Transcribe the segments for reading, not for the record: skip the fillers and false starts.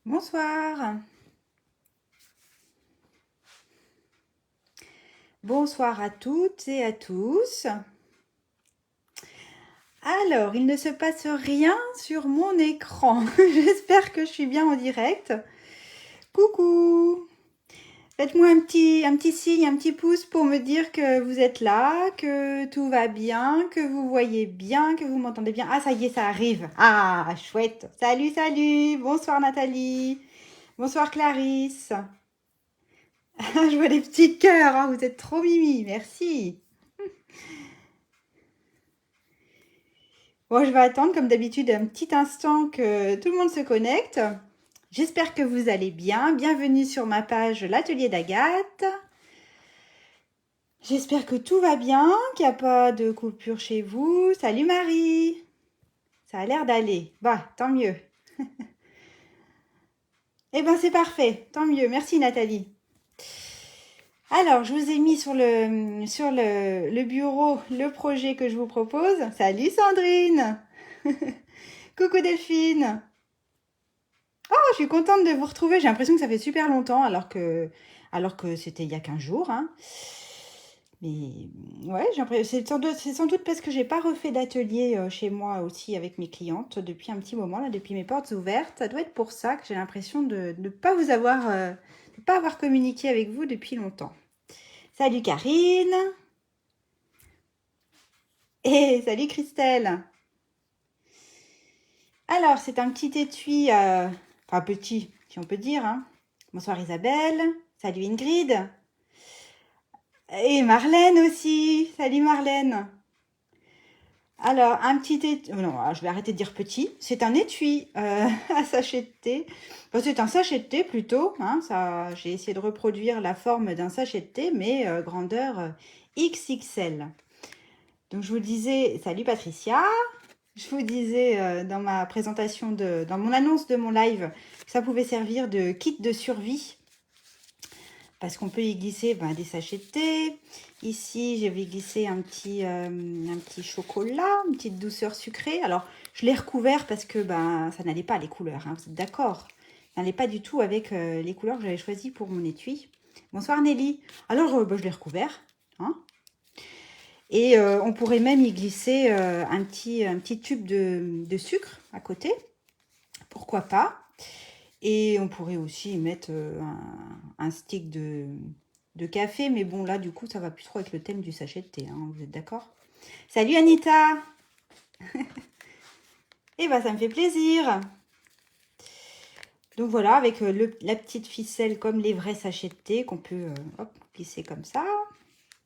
Bonsoir. Bonsoir à toutes et à tous. Alors, il ne se passe rien sur mon écran. J'espère que je suis bien en direct. Coucou. Faites-moi un petit signe, un petit pouce pour me dire que vous êtes là, que tout va bien, que vous voyez bien, que vous m'entendez bien. Ah, ça y est, ça arrive. Ah, chouette. Salut, salut. Bonsoir Nathalie. Bonsoir Clarisse. Je vois des petits cœurs, hein, vous êtes trop mimi. Merci. Bon, je vais attendre comme d'habitude un petit instant que tout le monde se connecte. J'espère que vous allez bien. Bienvenue sur ma page L'Atelier d'Agathe. J'espère que tout va bien, qu'il n'y a pas de coupure chez vous. Salut Marie. Ça a l'air d'aller. Bah, tant mieux. Eh ben c'est parfait, tant mieux. Merci Nathalie. Alors, je vous ai mis sur le bureau le projet que je vous propose. Salut Sandrine. Coucou Delphine. Oh, je suis contente de vous retrouver. J'ai l'impression que ça fait super longtemps alors que c'était il y a 15 jours. Hein. Mais ouais, c'est sans doute parce que j'ai pas refait d'atelier chez moi aussi avec mes clientes depuis un petit moment, là, depuis mes portes ouvertes. Ça doit être pour ça que j'ai l'impression de ne pas vous avoir, de pas avoir communiqué avec vous depuis longtemps. Salut Karine. Et salut Christelle. Alors, c'est un petit étui, enfin petit, si on peut dire. Hein. Bonsoir Isabelle. Salut Ingrid. Et Marlène aussi. Salut Marlène. Alors, un petit étui. Non, je vais arrêter de dire petit. C'est un étui à sachet de thé. Enfin, c'est un sachet de thé plutôt. Hein, ça, j'ai essayé de reproduire la forme d'un sachet de thé, mais grandeur XXL. Donc, je vous disais, salut Patricia. Je vous disais dans ma présentation, dans mon annonce de mon live, que ça pouvait servir de kit de survie. Parce qu'on peut y glisser des sachets de thé. Ici, je vais glisser un petit chocolat, une petite douceur sucrée. Alors, je l'ai recouvert parce que ça n'allait pas les couleurs. Hein, vous êtes d'accord? Ça n'allait pas du tout avec les couleurs que j'avais choisies pour mon étui. Bonsoir Nelly. Alors, je l'ai recouvert. Hein, et on pourrait même y glisser un petit tube de sucre à côté. Pourquoi pas? Et on pourrait aussi y mettre un stick de café. Mais bon, là, du coup, ça va plus trop avec le thème du sachet de thé. Hein, vous êtes d'accord? Salut Anita. Eh ben, ça me fait plaisir. Donc voilà, avec la petite ficelle comme les vrais sachets de thé qu'on peut glisser comme ça.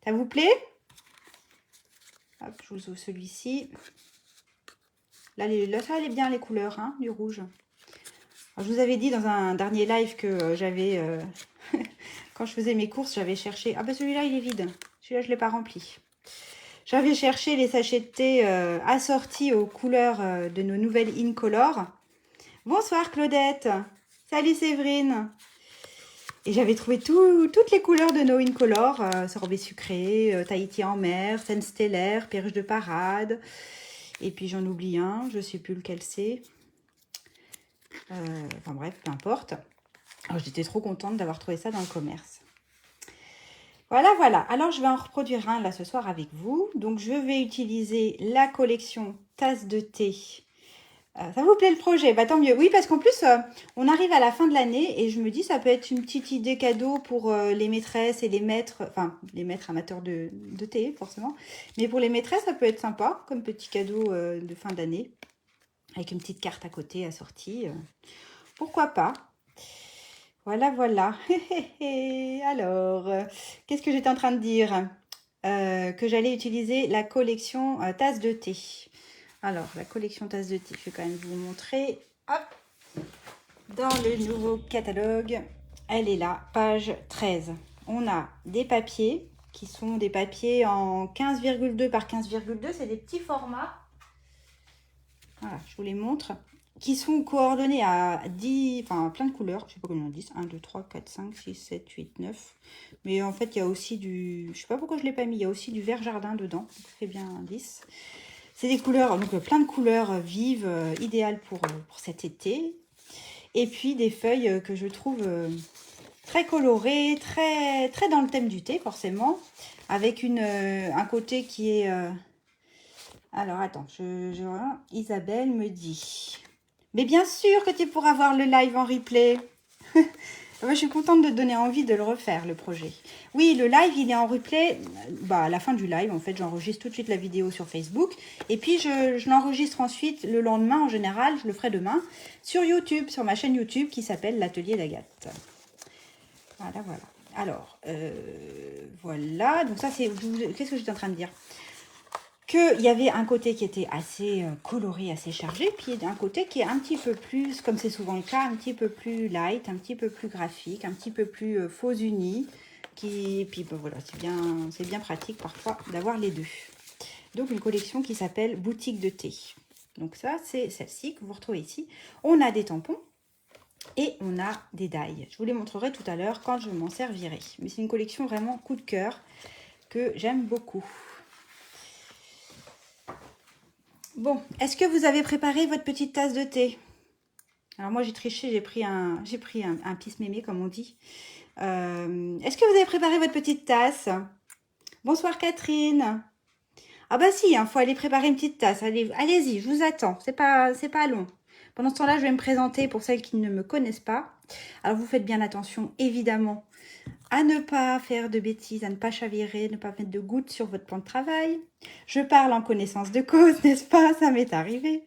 Ça vous plaît? Hop, je vous ouvre celui-ci. Là, ça allait bien les couleurs hein, du rouge. Alors, je vous avais dit dans un dernier live que j'avais, quand je faisais mes courses, j'avais cherché... Ah ben celui-là, il est vide. Celui-là, je ne l'ai pas rempli. J'avais cherché les sachets de thé assortis aux couleurs de nos nouvelles Incolor. Bonsoir Claudette. Salut Séverine. Et j'avais trouvé toutes les couleurs de nos Incolor. Sorbet sucré, Tahiti en mer, scène stellaire, perruche de parade. Et puis j'en oublie un, je ne sais plus lequel c'est. Enfin bref, peu importe. J'étais trop contente d'avoir trouvé ça dans le commerce. Voilà, voilà. Alors, je vais en reproduire un là ce soir avec vous. Donc, je vais utiliser la collection tasse de thé. Ça vous plaît le projet? Bah, tant mieux. Oui, parce qu'en plus, on arrive à la fin de l'année et je me dis ça peut être une petite idée cadeau pour les maîtresses et les maîtres, enfin, les maîtres amateurs de thé, forcément. Mais pour les maîtresses, ça peut être sympa comme petit cadeau de fin d'année. Avec une petite carte à côté assortie. Pourquoi pas? Voilà, voilà. Alors, qu'est-ce que j'étais en train de dire? Que j'allais utiliser la collection tasse de thé. Alors, la collection tasse de thé, je vais quand même vous montrer. Hop, dans le nouveau catalogue, elle est là, page 13. On a des papiers qui sont des papiers en 15,2 par 15,2. C'est des petits formats. Voilà, je vous les montre. Qui sont coordonnés à 10, enfin plein de couleurs, je sais pas combien on dit, 1, 2, 3, 4, 5, 6, 7, 8, 9. Mais en fait, il y a aussi du, je sais pas pourquoi je l'ai pas mis, il y a aussi du vert jardin dedans, donc ça fait bien 10. C'est des couleurs, donc plein de couleurs vives, idéales pour cet été. Et puis des feuilles que je trouve très colorées, très dans le thème du thé forcément, avec un côté qui est... Alors attends, Isabelle me dit... Mais bien sûr que tu pourras voir le live en replay. Moi, je suis contente de te donner envie de le refaire, le projet. Oui, le live, il est en replay. Bah, à la fin du live, en fait, j'enregistre tout de suite la vidéo sur Facebook. Et puis, je l'enregistre ensuite le lendemain, en général, je le ferai demain, sur YouTube, sur ma chaîne YouTube qui s'appelle l'Atelier d'Agathe. Voilà, voilà. Alors, voilà. Donc ça, c'est... Qu'est-ce que j'étais en train de dire? Qu'il y avait un côté qui était assez coloré, assez chargé, puis un côté qui est un petit peu plus, comme c'est souvent le cas, un petit peu plus light, un petit peu plus graphique, un petit peu plus faux uni, puis ben voilà, c'est bien pratique parfois d'avoir les deux. Donc une collection qui s'appelle Boutique de thé. Donc ça, c'est celle-ci que vous retrouvez ici. On a des tampons et on a des die. Je vous les montrerai tout à l'heure quand je m'en servirai. Mais c'est une collection vraiment coup de cœur que j'aime beaucoup. Bon, est-ce que vous avez préparé votre petite tasse de thé? Alors moi j'ai triché, j'ai pris un pisse-mémé comme on dit. Est-ce que vous avez préparé votre petite tasse? Bonsoir Catherine. Ah bah si, faut aller préparer une petite tasse. Allez-y, je vous attends. C'est pas long. Pendant ce temps-là, je vais me présenter pour celles qui ne me connaissent pas. Alors vous faites bien attention, évidemment, à ne pas faire de bêtises, à ne pas chavirer, ne pas mettre de gouttes sur votre plan de travail. Je parle en connaissance de cause, n'est-ce pas? Ça m'est arrivé.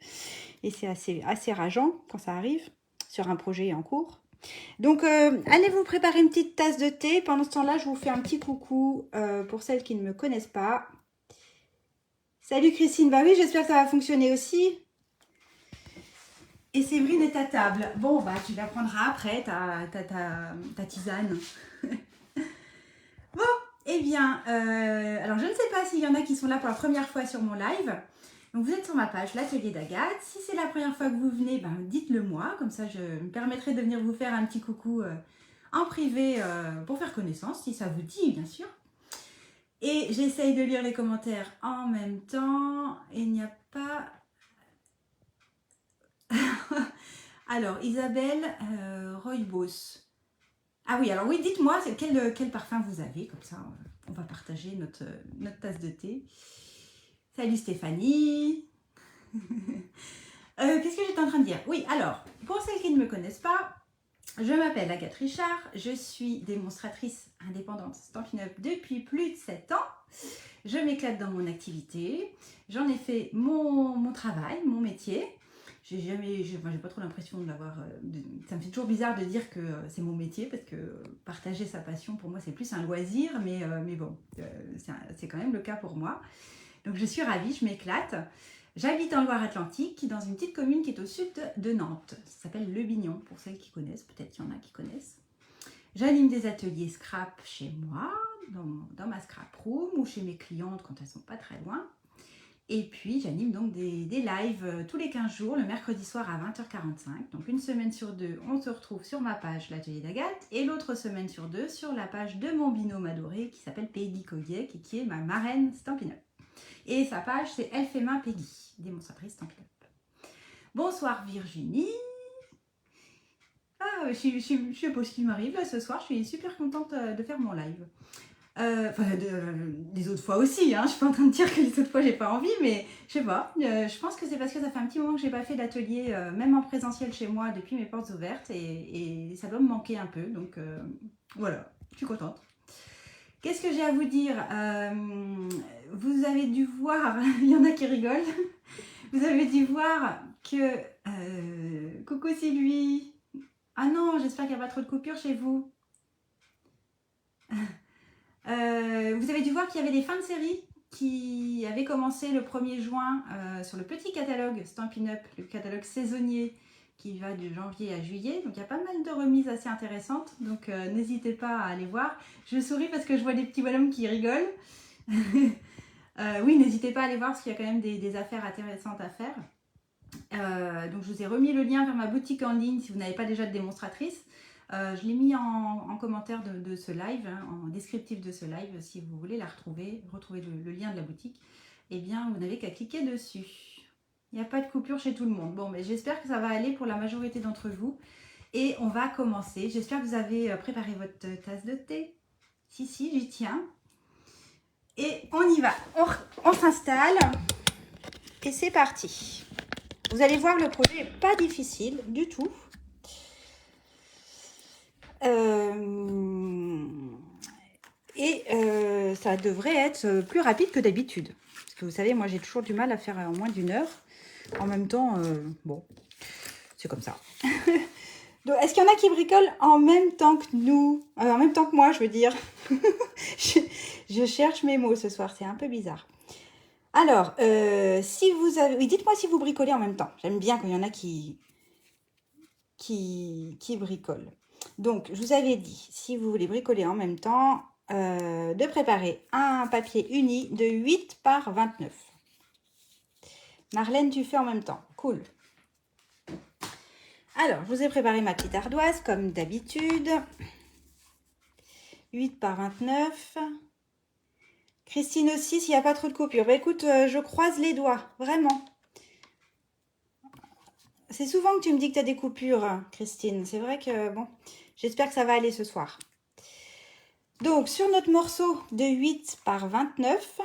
Et c'est assez rageant quand ça arrive sur un projet en cours. Donc, allez vous préparer une petite tasse de thé. Pendant ce temps-là, je vous fais un petit coucou pour celles qui ne me connaissent pas. Salut Christine, bah oui, j'espère que ça va fonctionner aussi. Et Séverine est à table. Bon, bah tu la prendras après, ta tisane. Bon, eh bien, alors je ne sais pas s'il y en a qui sont là pour la première fois sur mon live. Donc vous êtes sur ma page, l'Atelier d'Agathe. Si c'est la première fois que vous venez, ben, dites-le moi. Comme ça, je me permettrai de venir vous faire un petit coucou en privé pour faire connaissance, si ça vous dit, bien sûr. Et j'essaye de lire les commentaires en même temps. Il n'y a pas... Alors, Isabelle Roybos. Ah oui, alors oui, dites-moi quel parfum vous avez, comme ça on va partager notre tasse de thé. Salut Stéphanie. Qu'est-ce que j'étais en train de dire? Oui, alors, pour celles qui ne me connaissent pas, je m'appelle Agathe Richard, je suis démonstratrice indépendante Stampin' Up depuis plus de 7 ans. Je m'éclate dans mon activité, j'en ai fait mon travail, mon métier. J'ai pas trop l'impression de l'avoir... ça me fait toujours bizarre de dire que c'est mon métier, parce que partager sa passion, pour moi, c'est plus un loisir, mais bon, c'est quand même le cas pour moi. Donc je suis ravie, je m'éclate. J'habite en Loire-Atlantique, dans une petite commune qui est au sud de Nantes. Ça s'appelle Le Bignon, pour celles qui connaissent, peut-être qu'il y en a qui connaissent. J'anime des ateliers scrap chez moi, dans ma scrap room, ou chez mes clientes quand elles ne sont pas très loin. Et puis j'anime donc des lives tous les 15 jours, le mercredi soir à 20h45. Donc une semaine sur deux, on se retrouve sur ma page l'Atelier d'Agathe, et l'autre semaine sur deux sur la page de mon binôme adoré qui s'appelle Peggy Kodiek et qui est ma marraine Stampin' Up. Et sa page, c'est Elle fait main Peggy, démonstratrice Stampin' Up. Bonsoir Virginie. Ah, je sais pas ce qui m'arrive là ce soir, je suis super contente de faire mon live. Des autres fois aussi, hein. Je suis pas en train de dire que les autres fois j'ai pas envie, mais je sais pas. Je pense que c'est parce que ça fait un petit moment que j'ai pas fait d'atelier, même en présentiel chez moi, depuis mes portes ouvertes, et ça doit me manquer un peu. Donc voilà, je suis contente. Qu'est-ce que j'ai à vous dire? Vous avez dû voir, il y en a qui rigolent, vous avez dû voir que... coucou Sylvie. Ah non, j'espère qu'il n'y a pas trop de coupures chez vous. Vous avez dû voir qu'il y avait des fins de série qui avaient commencé le 1er juin sur le petit catalogue Stampin' Up, le catalogue saisonnier qui va de janvier à juillet. Donc il y a pas mal de remises assez intéressantes, donc n'hésitez pas à aller voir. Je souris parce que je vois des petits bonhommes qui rigolent. Oui, n'hésitez pas à aller voir parce qu'il y a quand même des affaires intéressantes à faire. Donc je vous ai remis le lien vers ma boutique en ligne si vous n'avez pas déjà de démonstratrice. Je l'ai mis en commentaire de ce live, hein, en descriptif de ce live. Si vous voulez la retrouver le lien de la boutique, eh bien vous n'avez qu'à cliquer dessus. Il n'y a pas de coupure chez tout le monde. Bon, mais j'espère que ça va aller pour la majorité d'entre vous. Et on va commencer. J'espère que vous avez préparé votre tasse de thé. Si, j'y tiens. Et on y va. On s'installe. Et c'est parti. Vous allez voir, le projet n'est pas difficile du tout. Ça devrait être plus rapide que d'habitude. Parce que vous savez, moi j'ai toujours du mal à faire en moins d'une heure. En même temps, bon, c'est comme ça. Est-ce qu'il y en a qui bricolent en même temps que nous? En même temps que moi, je veux dire. je cherche mes mots ce soir, c'est un peu bizarre. Alors, si vous avez... Oui, dites-moi si vous bricolez en même temps. J'aime bien quand il y en a qui bricolent. Donc, je vous avais dit, si vous voulez bricoler en même temps, de préparer un papier uni de 8 par 29. Marlène, tu fais en même temps. Cool. Alors, je vous ai préparé ma petite ardoise, comme d'habitude. 8 par 29. Christine aussi, s'il n'y a pas trop de coupures. Bah, écoute, je croise les doigts, vraiment. C'est souvent que tu me dis que tu as des coupures, Christine. C'est vrai que, bon, j'espère que ça va aller ce soir. Donc, sur notre morceau de 8 par 29,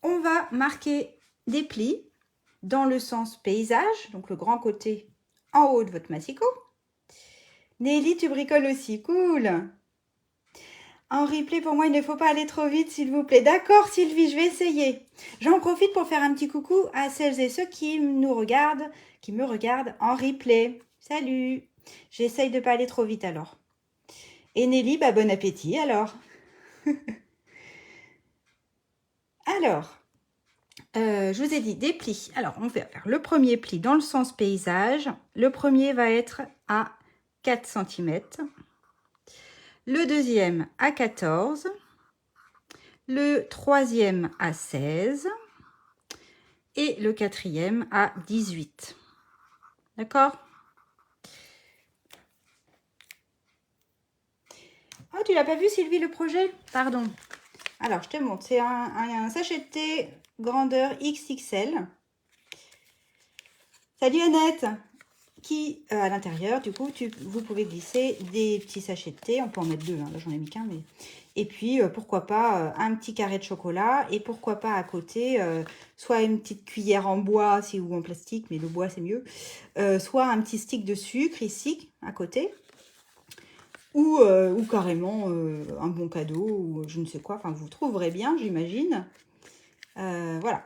on va marquer des plis dans le sens paysage, donc le grand côté en haut de votre massicot. Nelly, tu bricoles aussi, cool. En replay, pour moi, il ne faut pas aller trop vite, s'il vous plaît. D'accord, Sylvie, je vais essayer. J'en profite pour faire un petit coucou à celles et ceux qui me regardent en replay. Salut. J'essaye de ne pas aller trop vite alors. Et Nelly, bah, bon appétit alors. Alors, je vous ai dit des plis. Alors, on va faire le premier pli dans le sens paysage. Le premier va être à 4 cm. Le deuxième à 14. Le troisième à 16. Et le quatrième à 18. D'accord? Oh, tu l'as pas vu, Sylvie, le projet? Pardon. Alors, je te montre. C'est un sachet de thé grandeur XXL. Salut Annette! Qui, à l'intérieur, du coup, vous pouvez glisser des petits sachets de thé. On peut en mettre deux, hein. Là, j'en ai mis qu'un. Mais... Et puis, pourquoi pas un petit carré de chocolat. Et pourquoi pas à côté, soit une petite cuillère en bois ou en plastique, mais le bois, c'est mieux. Soit un petit stick de sucre ici, à côté. Ou carrément un bon cadeau, ou je ne sais quoi. Enfin, vous trouverez bien, j'imagine. Voilà.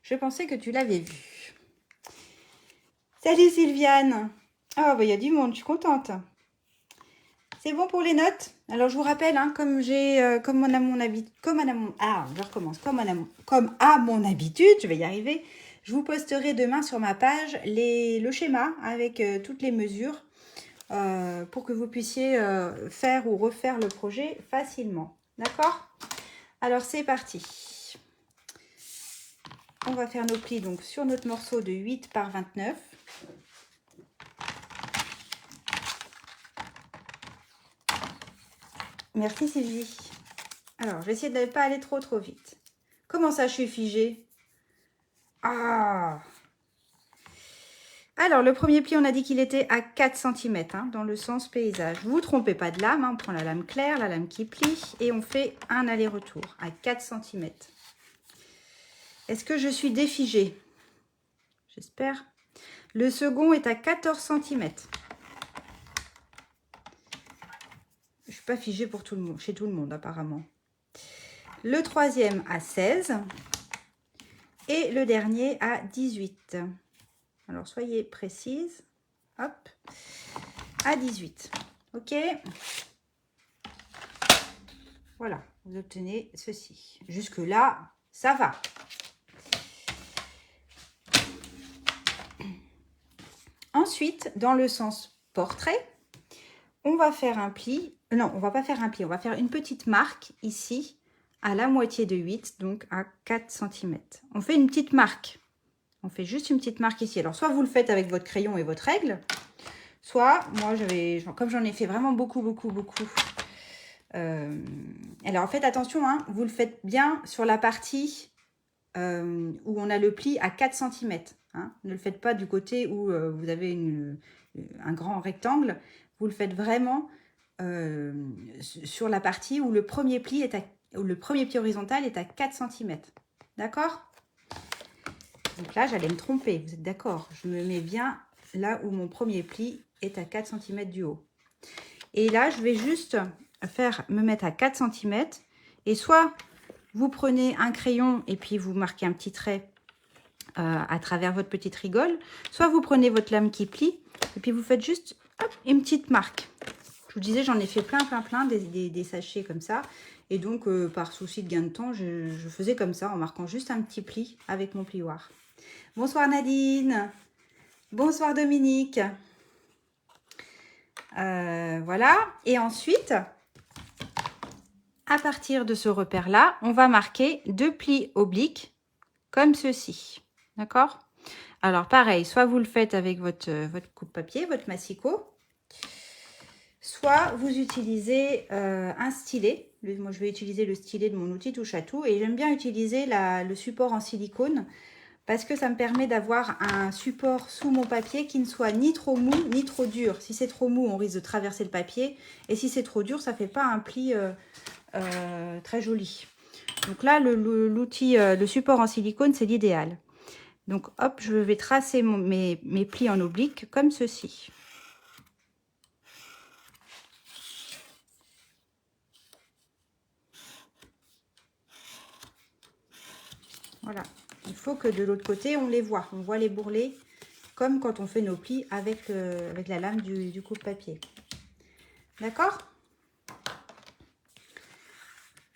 Je pensais que tu l'avais vu. Salut Sylviane. Ah, bah il y a du monde, je suis contente. C'est bon pour les notes? Alors, je vous rappelle, hein, comme à mon habitude, comme à mon habitude, je vais y arriver. Je vous posterai demain sur ma page le schéma avec toutes les mesures pour que vous puissiez faire ou refaire le projet facilement. D'accord? Alors, c'est parti. On va faire nos plis donc sur notre morceau de 8 par 29. Merci Sylvie. Alors, je vais essayer de ne pas aller trop vite. Comment ça, je suis figée? Ah! Alors, le premier pli, on a dit qu'il était à 4 cm, hein, dans le sens paysage. Vous ne vous trompez pas de lame, hein, on prend la lame claire, la lame qui plie, et on fait un aller-retour à 4 cm. Est-ce que je suis défigée? J'espère. Le second est à 14 cm. Je ne suis pas figée pour tout le monde, chez tout le monde, apparemment. Le troisième à 16. Et le dernier à 18. Alors, soyez précise. Hop. À 18. OK. Voilà. Vous obtenez ceci. Jusque-là, ça va. Ensuite, dans le sens portrait, on va faire un pli. Non, on va pas faire un pli. On va faire une petite marque ici à la moitié de 8, donc à 4 cm. On fait une petite marque. On fait juste une petite marque ici. Alors, soit vous le faites avec votre crayon et votre règle, soit, moi, comme j'en ai fait vraiment beaucoup. Alors, faites attention, hein, vous le faites bien sur la partie où on a le pli à 4 cm. Hein. Ne le faites pas du côté où vous avez une un grand rectangle, vous le faites vraiment sur la partie où le premier pli horizontal est à 4 cm. D'accord? Donc là, j'allais me tromper, vous êtes d'accord? Je me mets bien là où mon premier pli est à 4 cm du haut. Et là, je vais juste me mettre à 4 cm. Et soit vous prenez un crayon et puis vous marquez un petit trait à travers votre petite rigole. Soit vous prenez votre lame qui plie et puis vous faites juste hop, une petite marque. Je vous disais, j'en ai fait plein, des sachets comme ça. Et donc, par souci de gain de temps, je faisais comme ça en marquant juste un petit pli avec mon plioir. Bonsoir Nadine. Bonsoir Dominique. Voilà. Et ensuite, à partir de ce repère-là, on va marquer 2 plis obliques comme ceci. D'accord? Alors, pareil, soit vous le faites avec votre coupe-papier, votre massicot, soit vous utilisez un stylet. Moi, je vais utiliser le stylet de mon outil touche à tout. Et j'aime bien utiliser le support en silicone parce que ça me permet d'avoir un support sous mon papier qui ne soit ni trop mou, ni trop dur. Si c'est trop mou, on risque de traverser le papier. Et si c'est trop dur, ça ne fait pas un pli très joli. Donc là, le support en silicone, c'est l'idéal. Donc, hop, je vais tracer mes plis en oblique comme ceci. Voilà. Il faut que de l'autre côté, on les voit. On voit les bourrelets comme quand on fait nos plis avec la lame du coupe-papier. D'accord?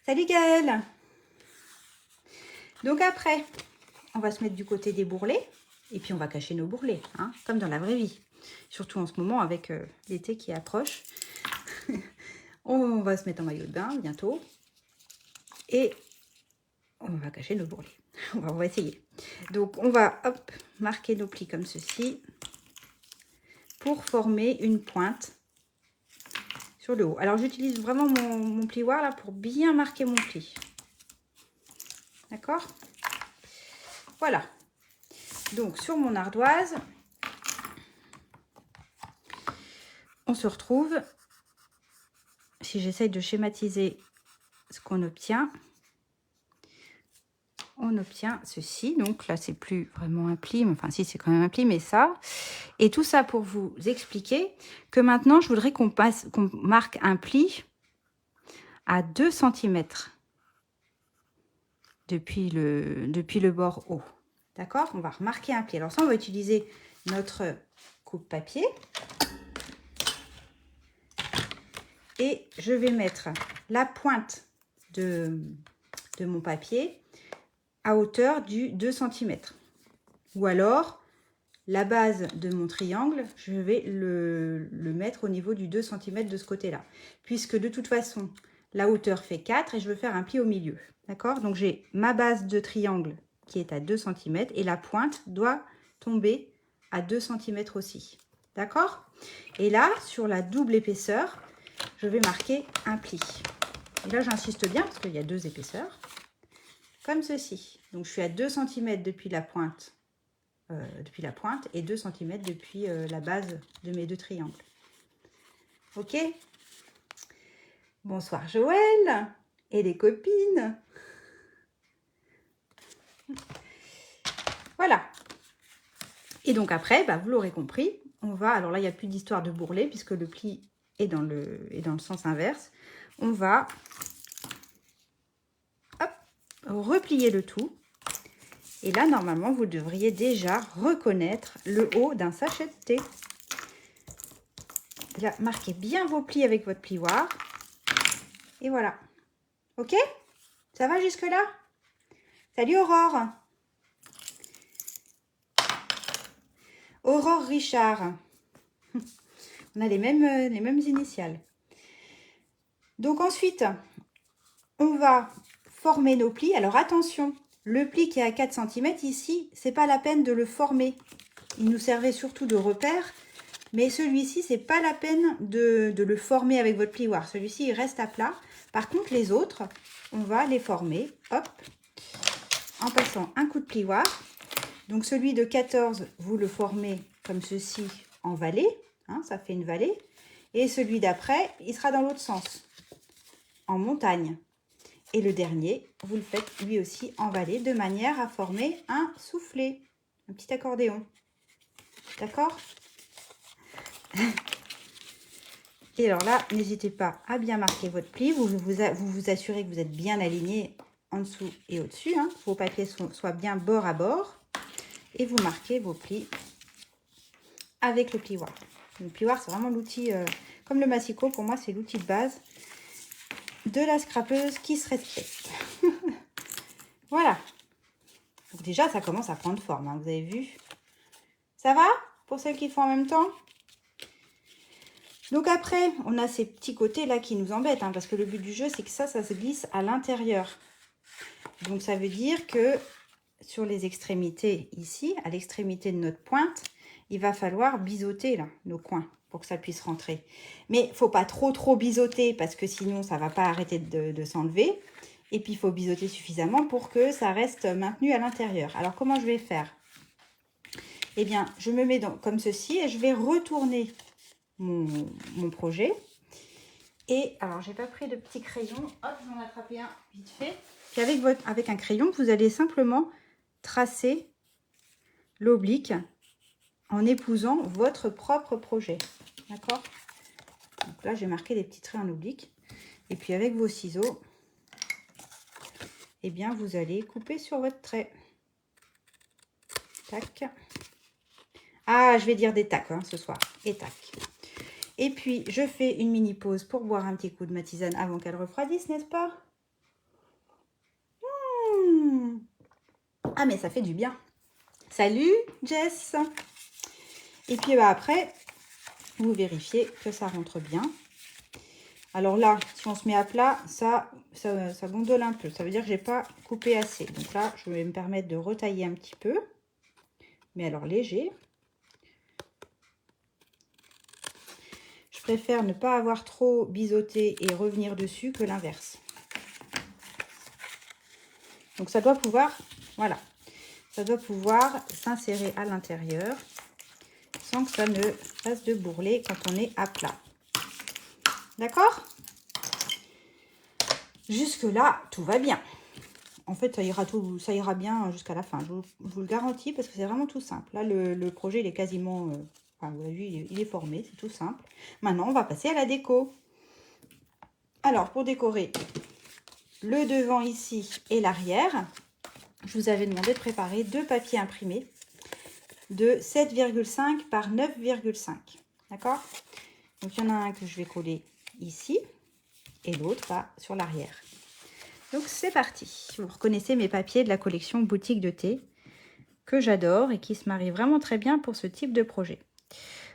Salut Gaëlle! Donc après, on va se mettre du côté des bourrelets. Et puis on va cacher nos bourrelets, hein, comme dans la vraie vie. Surtout en ce moment avec l'été qui approche. On va se mettre en maillot de bain bientôt. Et on va cacher nos bourrelets. On va essayer. Donc, on va hop, marquer nos plis comme ceci pour former une pointe sur le haut. Alors, j'utilise vraiment mon plioir là pour bien marquer mon pli. D'accord? Voilà. Donc, sur mon ardoise, on se retrouve, si j'essaye de schématiser ce qu'on obtient, on obtient ceci. Donc là, c'est plus vraiment un pli, mais enfin si, c'est quand même un pli, mais ça. Et tout ça pour vous expliquer que maintenant, je voudrais qu'on marque un pli à 2 cm depuis le bord haut. D'accord? On va remarquer un pli. Alors ça, on va utiliser notre coupe-papier. Et je vais mettre la pointe de mon papier à hauteur du 2 cm. Ou alors, la base de mon triangle, je vais le mettre au niveau du 2 cm de ce côté-là. Puisque de toute façon, la hauteur fait 4 et je veux faire un pli au milieu. D'accord? Donc, j'ai ma base de triangle qui est à 2 cm et la pointe doit tomber à 2 cm aussi. D'accord? Et là, sur la double épaisseur, je vais marquer un pli. Et là, j'insiste bien parce qu'il y a 2 épaisseurs. Comme ceci. Donc, je suis à 2 cm depuis la pointe et 2 cm depuis la base de mes 2 triangles. Ok? Bonsoir Joël et les copines. Voilà. Et donc après, bah, vous l'aurez compris, on va... Alors là, il n'y a plus d'histoire de bourrelet puisque le pli est dans le sens inverse. On va... replier le tout. Et là, normalement, vous devriez déjà reconnaître le haut d'un sachet de thé. Là, marquez bien vos plis avec votre plioir. Et voilà. Ok? Ça va jusque-là? Salut Aurore. Aurore Richard. On a les mêmes initiales. Donc ensuite, on va former nos plis. Alors attention, le pli qui est à 4 cm ici, c'est pas la peine de le former. Il nous servait surtout de repère, mais celui-ci, c'est pas la peine de le former avec votre plioir. Celui-ci, il reste à plat. Par contre, les autres, on va les former, hop, en passant un coup de plioir. Donc celui de 14, vous le formez comme ceci en vallée. hein, ça fait une vallée. Et celui d'après, il sera dans l'autre sens, en montagne. Et le dernier, vous le faites lui aussi en vallée, de manière à former un soufflet, un petit accordéon. D'accord? Et alors là, n'hésitez pas à bien marquer votre pli. Vous assurez que vous êtes bien aligné en dessous et au-dessus. Hein. Vos papiers soient bien bord à bord. Et vous marquez vos plis avec le plioir. Le plioir, c'est vraiment l'outil, comme le massicot, pour moi, c'est l'outil de base de la scrapeuse qui se respecte. Voilà. Donc déjà, ça commence à prendre forme, hein, vous avez vu. Ça va pour celles qui font en même temps? Donc après, on a ces petits côtés là qui nous embêtent, hein, parce que le but du jeu, c'est que ça se glisse à l'intérieur. Donc ça veut dire que sur les extrémités ici, à l'extrémité de notre pointe, il va falloir biseauter là, nos coins pour que ça puisse rentrer. Mais il ne faut pas trop biseauter parce que sinon ça ne va pas arrêter de s'enlever. Et puis il faut biseauter suffisamment pour que ça reste maintenu à l'intérieur. Alors comment je vais faire? Eh bien, je me mets comme ceci et je vais retourner mon projet. Et alors, j'ai pas pris de petit crayon. Hop, j'en ai attrapé un vite fait. Puis avec un crayon, vous allez simplement tracer l'oblique en épousant votre propre projet. D'accord? Donc là, j'ai marqué des petits traits en oblique. Et puis avec vos ciseaux, eh bien, vous allez couper sur votre trait. Tac. Ah, je vais dire des tacs hein, ce soir. Et tac. Et puis, je fais une mini pause pour boire un petit coup de ma tisane avant qu'elle refroidisse, n'est-ce pas? Ah, mais ça fait du bien. Salut, Jess. Et puis, après, vous vérifiez que ça rentre bien. Alors là, si on se met à plat, ça gondole un peu. Ça veut dire que j'ai pas coupé assez. Donc là, je vais me permettre de retailler un petit peu. Mais alors léger. Je préfère ne pas avoir trop biseauté et revenir dessus que l'inverse. Donc ça doit pouvoir, voilà, ça doit pouvoir s'insérer à l'intérieur sans que ça ne fasse de bourrelet quand on est à plat. D'accord? Jusque là, tout va bien. En fait, ça ira bien jusqu'à la fin. Je vous le garantis parce que c'est vraiment tout simple. Là, le projet, il est quasiment, enfin, vous avez vu, il est formé, c'est tout simple. Maintenant, on va passer à la déco. Alors, pour décorer le devant ici et l'arrière, je vous avais demandé de préparer 2 papiers imprimés de 7,5 par 9,5. D'accord? Donc, il y en a un que je vais coller ici et l'autre va sur l'arrière. Donc, c'est parti. Vous reconnaissez mes papiers de la collection Boutique de thé que j'adore et qui se marient vraiment très bien pour ce type de projet.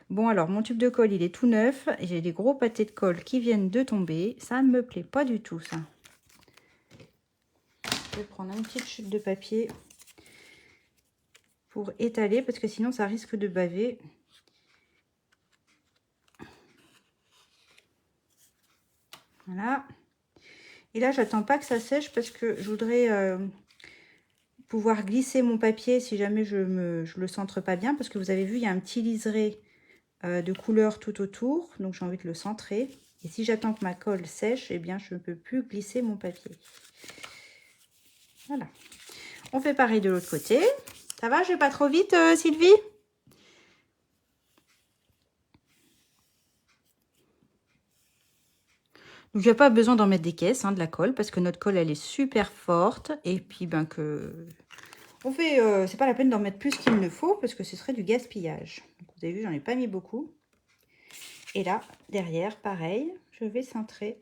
Bon, alors, mon tube de colle, il est tout neuf. J'ai des gros pâtés de colle qui viennent de tomber. Ça ne me plaît pas du tout, ça. Je vais prendre une petite chute de papier pour étaler parce que sinon ça risque de baver. Voilà. Et là, j'attends pas que ça sèche parce que je voudrais pouvoir glisser mon papier si jamais je le centre pas bien. Parce que vous avez vu, il y a un petit liseré de couleur tout autour. Donc, j'ai envie de le centrer. Et si j'attends que ma colle sèche, eh bien, je ne peux plus glisser mon papier. Voilà. On fait pareil de l'autre côté. Ça va, je vais pas trop vite, Sylvie? Donc, il n'y a pas besoin d'en mettre des caisses, hein, de la colle, parce que notre colle, elle est super forte. Et puis, ben que... On fait... c'est pas la peine d'en mettre plus qu'il ne faut, parce que ce serait du gaspillage. Donc, vous avez vu, j'en ai pas mis beaucoup. Et là, derrière, pareil, je vais centrer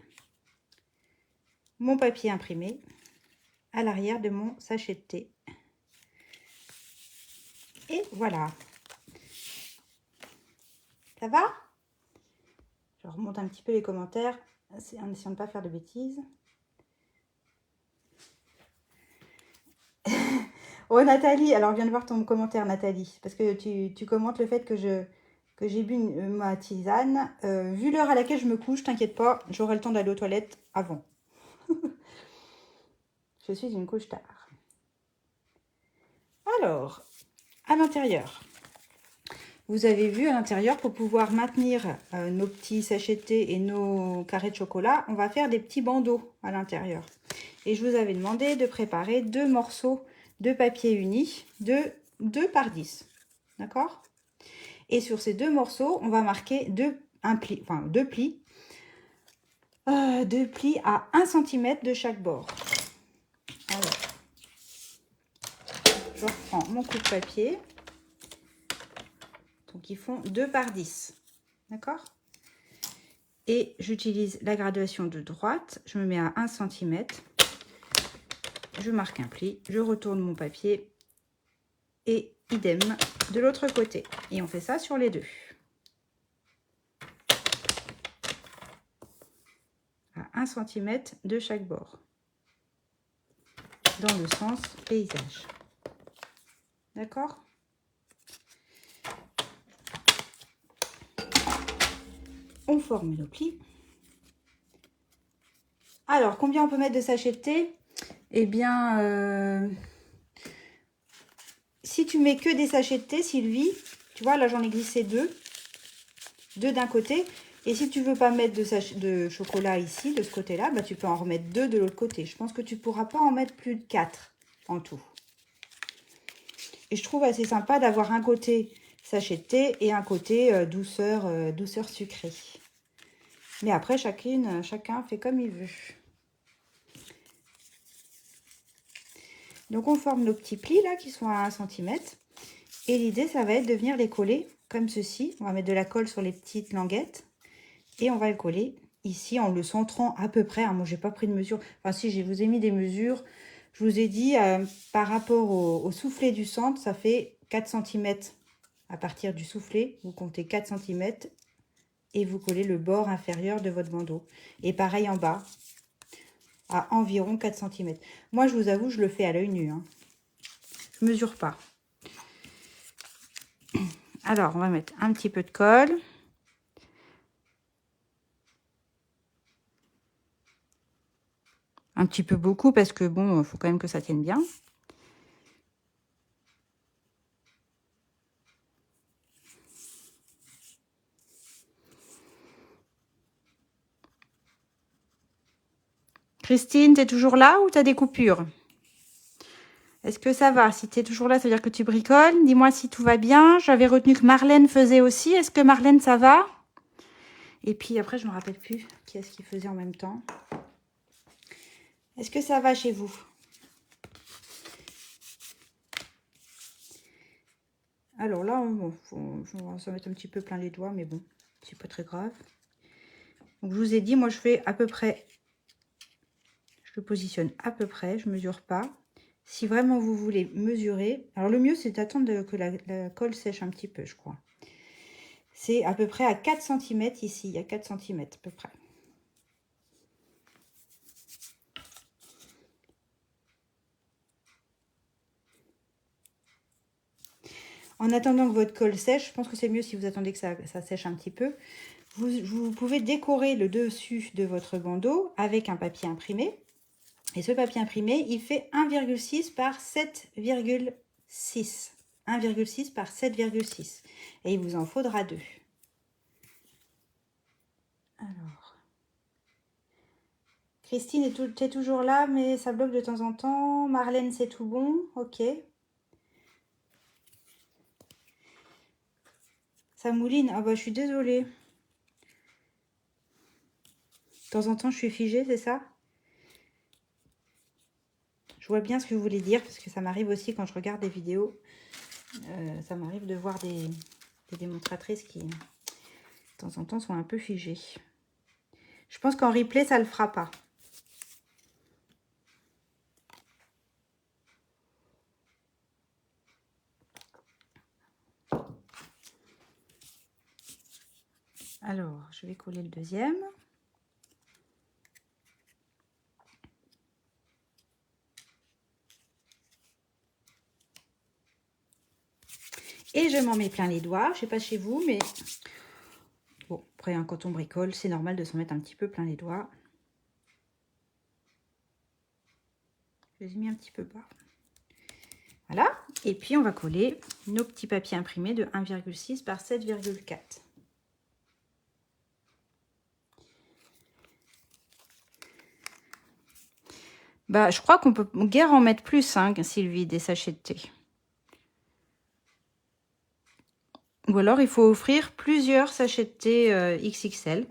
mon papier imprimé à l'arrière de mon sachet de thé. Et voilà. Ça va? Je remonte un petit peu les commentaires en essayant de ne pas faire de bêtises. Oh Nathalie, alors je viens de voir ton commentaire Nathalie, parce que tu commentes le fait que j'ai bu ma tisane. Vu l'heure à laquelle je me couche, t'inquiète pas, j'aurai le temps d'aller aux toilettes avant. Je suis une couche tard. Alors, à l'intérieur, vous avez vu à l'intérieur, pour pouvoir maintenir nos petits sachets de thé et nos carrés de chocolat, on va faire des petits bandeaux à l'intérieur. Et je vous avais demandé de préparer 2 morceaux de papier uni de 2 par 10. D'accord? Et sur ces 2 morceaux, on va marquer 2 plis à 1 cm de chaque bord. Alors, je reprends mon coup de papier. Donc, ils font 2 par 10. D'accord? Et j'utilise la graduation de droite. Je me mets à 1 cm. Je marque un pli. Je retourne mon papier. Et idem de l'autre côté. Et on fait ça sur les deux. À 1 cm de chaque bord. Dans le sens paysage. D'accord? On forme nos plis. Alors, combien on peut mettre de sachets de thé? Eh bien, si tu mets que des sachets de thé, Sylvie, tu vois, là j'en ai glissé 2. 2 d'un côté. Et si tu veux pas mettre de chocolat ici, de ce côté-là, bah, tu peux en remettre 2 de l'autre côté. Je pense que tu pourras pas en mettre plus de 4 en tout. Et je trouve assez sympa d'avoir un côté sachet de thé et un côté douceur sucrée. Mais après, chacun fait comme il veut. Donc, on forme nos petits plis là qui sont à 1 cm. Et l'idée, ça va être de venir les coller comme ceci. On va mettre de la colle sur les petites languettes. Et on va le coller ici en le centrant à peu près. Moi, j'ai pas pris de mesure. Enfin, si, je vous ai mis des mesures. Je vous ai dit, par rapport au soufflet du centre, ça fait 4 cm. À partir du soufflet, vous comptez 4 cm. Et vous collez le bord inférieur de votre bandeau. Et pareil en bas, à environ 4 cm. Moi, je vous avoue, je le fais à l'œil nu. Hein. Je ne mesure pas. Alors, on va mettre un petit peu de colle. Un petit peu beaucoup parce que, bon, il faut quand même que ça tienne bien. Christine, tu es toujours là ou tu as des coupures? Est-ce que ça va? Si tu es toujours là, ça veut dire que tu bricoles. Dis-moi si tout va bien. J'avais retenu que Marlène faisait aussi. Est-ce que Marlène, ça va? Et puis après, je ne me rappelle plus qui est-ce qui faisait en même temps. Est-ce que ça va chez vous? Alors là, on va se mettre un petit peu plein les doigts, mais bon, c'est pas très grave. Donc je vous ai dit, moi je fais à peu près, je le positionne à peu près, je mesure pas. Si vraiment vous voulez mesurer, alors le mieux c'est d'attendre que la colle sèche un petit peu, je crois. C'est à peu près à 4 cm ici, il y a 4 cm à peu près. En attendant que votre colle sèche, je pense que c'est mieux si vous attendez que ça sèche un petit peu. Vous pouvez décorer le dessus de votre bandeau avec un papier imprimé. Et ce papier imprimé, il fait 1,6 par 7,6. 1,6 par 7,6. Et il vous en faudra 2. Alors. Christine, tu es toujours là, mais ça bloque de temps en temps. Marlène, c'est tout bon. Ok. Ça mouline. Ah bah, je suis désolée. De temps en temps, je suis figée, c'est ça? Je vois bien ce que vous voulez dire, parce que ça m'arrive aussi quand je regarde des vidéos. Ça m'arrive de voir des démonstratrices qui, de temps en temps, sont un peu figées. Je pense qu'en replay, ça ne le fera pas. Alors, je vais coller le deuxième. Et je m'en mets plein les doigts. Je ne sais pas chez vous, mais bon, après, hein, quand on bricole, c'est normal de s'en mettre un petit peu plein les doigts. Je les ai mis un petit peu bas. Voilà. Et puis, on va coller nos petits papiers imprimés de 1,6 par 7,4. Bah, je crois qu'on peut guère en mettre plus, hein, Sylvie, des sachets de thé. Ou alors, il faut offrir plusieurs sachets de thé XXL.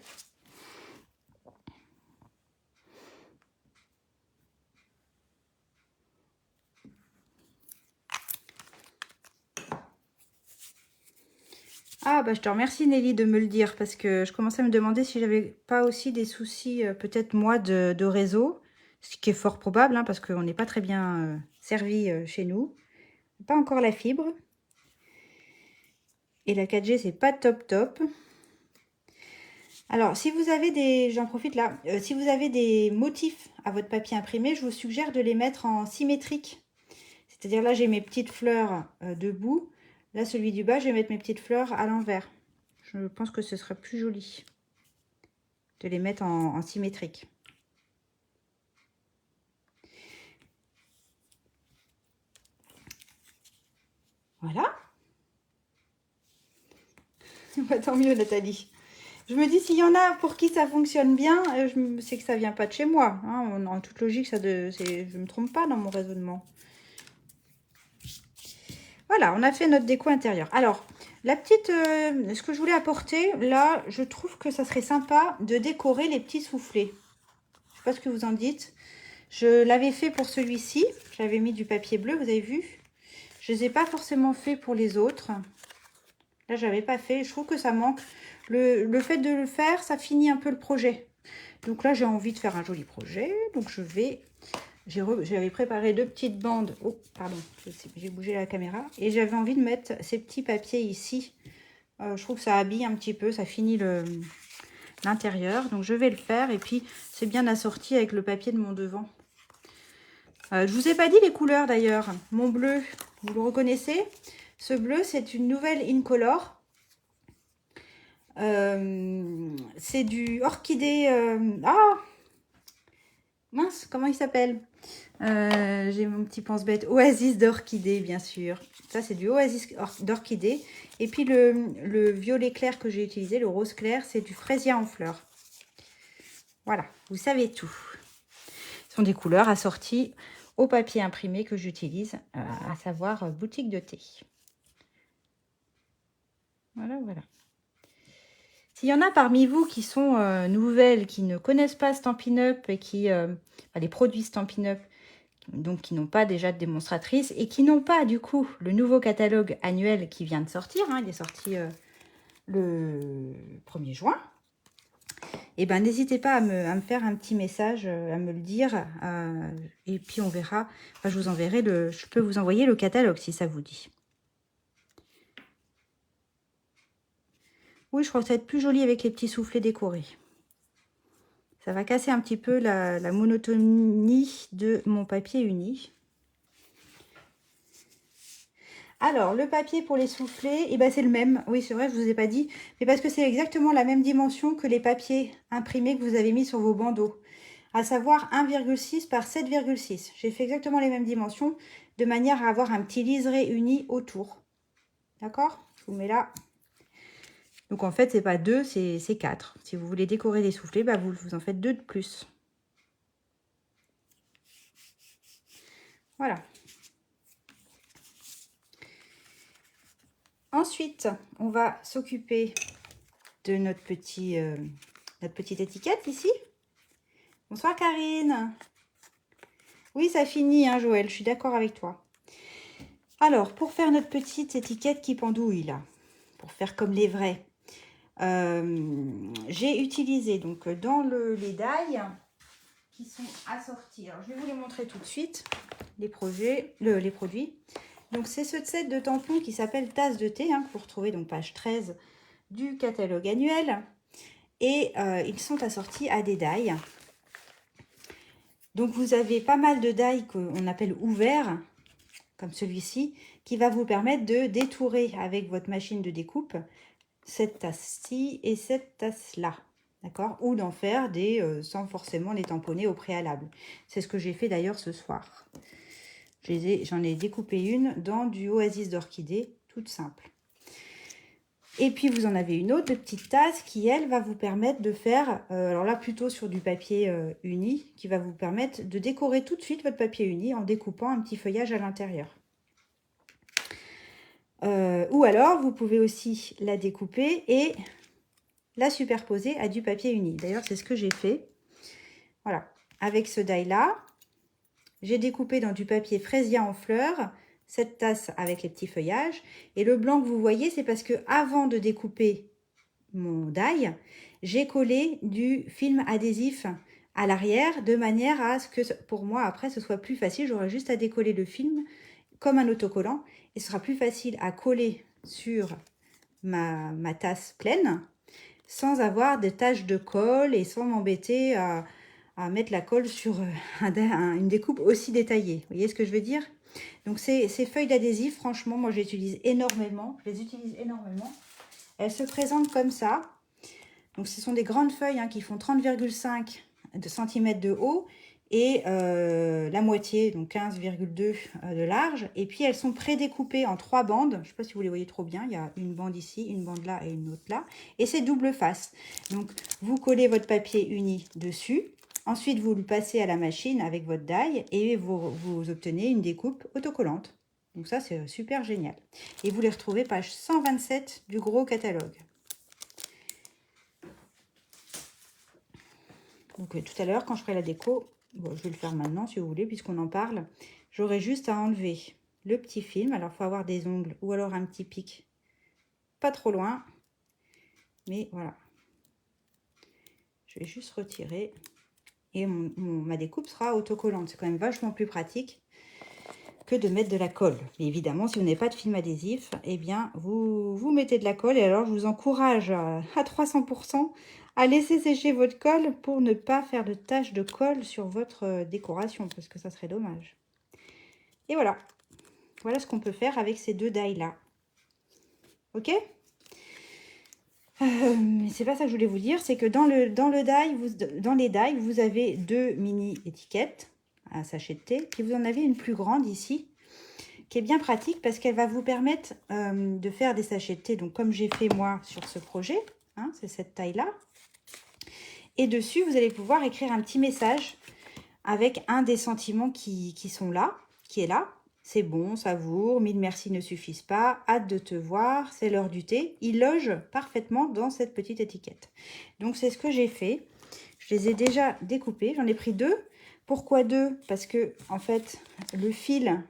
Ah, bah, je te remercie, Nelly, de me le dire, parce que je commençais à me demander si j'avais pas aussi des soucis, peut-être moi, de réseau, ce qui est fort probable, hein, parce qu'on n'est pas très bien servi chez nous. Pas encore la fibre. Et la 4G, c'est pas top top. Alors, si vous avez des... J'en profite là. Si vous avez des motifs à votre papier imprimé, je vous suggère de les mettre en symétrique. C'est-à-dire là, j'ai mes petites fleurs debout. Là, celui du bas, je vais mettre mes petites fleurs à l'envers. Je pense que ce sera plus joli de les mettre en symétrique. Voilà. Bah, tant mieux, Nathalie. Je me dis, s'il y en a pour qui ça fonctionne bien, c'est que ça vient pas de chez moi. Hein. En toute logique, je ne me trompe pas dans mon raisonnement. Voilà, on a fait notre déco intérieure. Alors, la petite, ce que je voulais apporter, là, je trouve que ça serait sympa de décorer les petits soufflets. Je sais pas ce que vous en dites. Je l'avais fait pour celui-ci. J'avais mis du papier bleu, vous avez vu. Je ne les ai pas forcément fait pour les autres. Là, je n'avais pas fait. Je trouve que ça manque. Le fait de le faire, ça finit un peu le projet. Donc là, j'ai envie de faire un joli projet. Donc, je vais... J'avais préparé deux petites bandes. Oh, pardon, j'ai bougé la caméra. Et j'avais envie de mettre ces petits papiers ici. Je trouve que ça habille un petit peu, ça finit l'intérieur. Donc, je vais le faire. Et puis, c'est bien assorti avec le papier de mon devant. Je vous ai pas dit les couleurs d'ailleurs. Mon bleu, vous le reconnaissez? Ce bleu, c'est une nouvelle Incolor. C'est du orchidée. Ah mince, comment il s'appelle? J'ai mon petit pense-bête. Oasis d'orchidée, bien sûr. Ça, c'est du Oasis d'orchidée. Et puis le violet clair que j'ai utilisé, le rose clair, c'est du fraisier en fleurs. Voilà, vous savez tout. Ce sont des couleurs assorties au papier imprimé que j'utilise, à savoir boutique de thé. Voilà, voilà. S'il y en a parmi vous qui sont nouvelles, qui ne connaissent pas Stampin' Up et qui, les produits Stampin' Up, donc qui n'ont pas déjà de démonstratrice et qui n'ont pas du coup le nouveau catalogue annuel qui vient de sortir, hein, il est sorti le 1er juin, et ben n'hésitez pas à me faire un petit message, à me le dire, et puis on verra, enfin, je vous enverrai je peux vous envoyer le catalogue si ça vous dit. Oui, je crois que ça va être plus joli avec les petits soufflets décorés. Ça va casser un petit peu la monotonie de mon papier uni. Alors, le papier pour les soufflets, eh ben, c'est le même. Oui, c'est vrai, je ne vous ai pas dit. Mais parce que c'est exactement la même dimension que les papiers imprimés que vous avez mis sur vos bandeaux. À savoir 1,6 par 7,6. J'ai fait exactement les mêmes dimensions de manière à avoir un petit liseré uni autour. D'accord? Je vous mets là. Donc, en fait, c'est pas 2, c'est 4. Si vous voulez décorer des soufflets, bah, vous en faites 2 de plus. Voilà. Ensuite, on va s'occuper de notre petite étiquette ici. Bonsoir Karine. Oui, ça finit, hein, Joël, je suis d'accord avec toi. Alors, pour faire notre petite étiquette qui pendouille, là, pour faire comme les vrais, j'ai utilisé donc dans les die qui sont assortis. Alors, je vais vous les montrer tout de suite, les produits. Donc, c'est ce set de tampons qui s'appelle Tasse de thé, hein, que vous retrouvez donc page 13 du catalogue annuel. Et ils sont assortis à des die. Donc, vous avez pas mal de die qu'on appelle ouverts, comme celui-ci, qui va vous permettre de détourer avec votre machine de découpe cette tasse-ci et cette tasse-là. D'accord? Ou d'en faire des sans forcément les tamponner au préalable. C'est ce que j'ai fait d'ailleurs ce soir. J'en ai découpé une dans du Oasis d'orchidée, toute simple. Et puis, vous en avez une autre petite tasse qui, elle, va vous permettre de faire, alors là, plutôt sur du papier uni, qui va vous permettre de décorer tout de suite votre papier uni en découpant un petit feuillage à l'intérieur. Ou alors, vous pouvez aussi la découper et la superposer à du papier uni. D'ailleurs, c'est ce que j'ai fait. Voilà, avec ce die-là, j'ai découpé dans du papier fraisia en fleurs cette tasse avec les petits feuillages. Et le blanc que vous voyez, c'est parce que avant de découper mon die, j'ai collé du film adhésif à l'arrière de manière à ce que pour moi après ce soit plus facile. J'aurai juste à décoller le film comme un autocollant et ce sera plus facile à coller sur ma tasse pleine sans avoir des taches de colle et sans m'embêter à mettre la colle sur une découpe aussi détaillée. Vous voyez ce que je veux dire? Donc ces feuilles d'adhésif, franchement, moi je les utilise énormément. Elles se présentent comme ça. Donc ce sont des grandes feuilles qui font 30,5 cm de haut et la moitié, donc 15,2 de large. Et puis elles sont prédécoupées en 3 bandes. Je ne sais pas si vous les voyez trop bien. Il y a une bande ici, une bande là et une autre là. Et c'est double face. Donc vous collez votre papier uni dessus. Ensuite, vous le passez à la machine avec votre die et vous obtenez une découpe autocollante. Donc ça, c'est super génial. Et vous les retrouvez page 127 du gros catalogue. Donc tout à l'heure, quand je ferai la déco, bon, je vais le faire maintenant si vous voulez, puisqu'on en parle, j'aurai juste à enlever le petit film. Alors, il faut avoir des ongles ou alors un petit pic, pas trop loin. Mais voilà. Je vais juste retirer. Et ma découpe sera autocollante. C'est quand même vachement plus pratique que de mettre de la colle. Mais évidemment, si vous n'avez pas de film adhésif, eh bien, vous mettez de la colle. Et alors, je vous encourage à 300% à laisser sécher votre colle pour ne pas faire de taches de colle sur votre décoration, parce que ça serait dommage. Et voilà. Voilà ce qu'on peut faire avec ces deux die-là. Ok ? c'est pas ça que je voulais vous dire, c'est que dans les die, vous avez 2 mini étiquettes, un sachet de thé, puis vous en avez une plus grande ici, qui est bien pratique parce qu'elle va vous permettre de faire des sachets de thé, donc comme j'ai fait moi sur ce projet, c'est cette taille-là. Et dessus, vous allez pouvoir écrire un petit message avec un des sentiments qui est là. C'est bon, savoure, 1000 merci ne suffisent pas, hâte de te voir, c'est l'heure du thé. Il loge parfaitement dans cette petite étiquette. Donc, c'est ce que j'ai fait. Je les ai déjà découpés. J'en ai pris 2. Pourquoi 2? Parce que, en fait, le fil,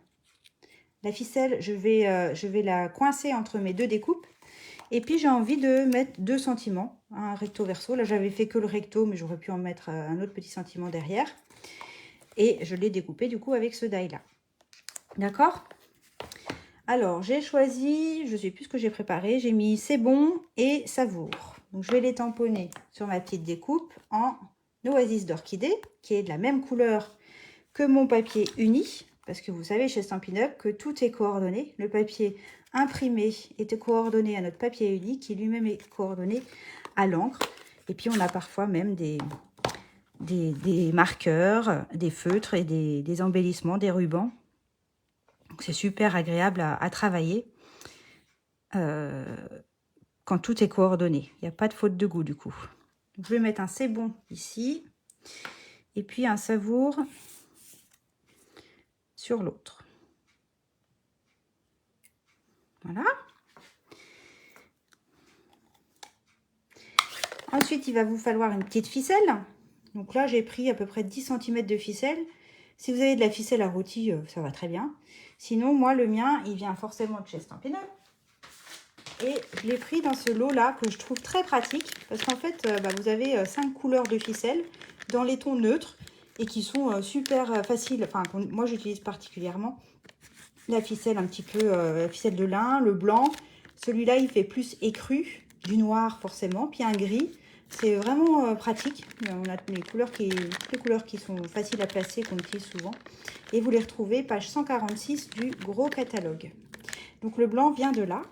la ficelle, je vais la coincer entre mes 2 découpes. Et puis, j'ai envie de mettre 2 sentiments, un recto verso. Là, j'avais fait que le recto, mais j'aurais pu en mettre un autre petit sentiment derrière. Et je l'ai découpé, du coup, avec ce die-là. D'accord? Alors, j'ai choisi, je ne sais plus ce que j'ai préparé, j'ai mis c'est bon et savoure. Donc, je vais les tamponner sur ma petite découpe en Oasis d'orchidée, qui est de la même couleur que mon papier uni, parce que vous savez chez Stampin' Up que tout est coordonné. Le papier imprimé est coordonné à notre papier uni, qui lui-même est coordonné à l'encre. Et puis, on a parfois même des marqueurs, des feutres et des embellissements, des rubans. C'est super agréable à travailler quand tout est coordonné. Il n'y a pas de faute de goût du coup. Donc, je vais mettre un c'est bon ici et puis un savoure sur l'autre. Voilà. Ensuite, il va vous falloir une petite ficelle. Donc là, j'ai pris à peu près 10 cm de ficelle. Si vous avez de la ficelle à rôti, ça va très bien. Sinon, moi, le mien, il vient forcément de chez Stampin' Up. Et je l'ai pris dans ce lot-là que je trouve très pratique. Parce qu'en fait, vous avez 5 couleurs de ficelle dans les tons neutres. Et qui sont super faciles. Enfin, moi, j'utilise particulièrement la ficelle un petit peu, la ficelle de lin, le blanc. Celui-là, il fait plus écru, du noir forcément, puis un gris. C'est vraiment pratique. On a les couleurs qui sont faciles à placer, qu'on utilise souvent. Et vous les retrouvez page 146 du gros catalogue. Donc le blanc vient de là.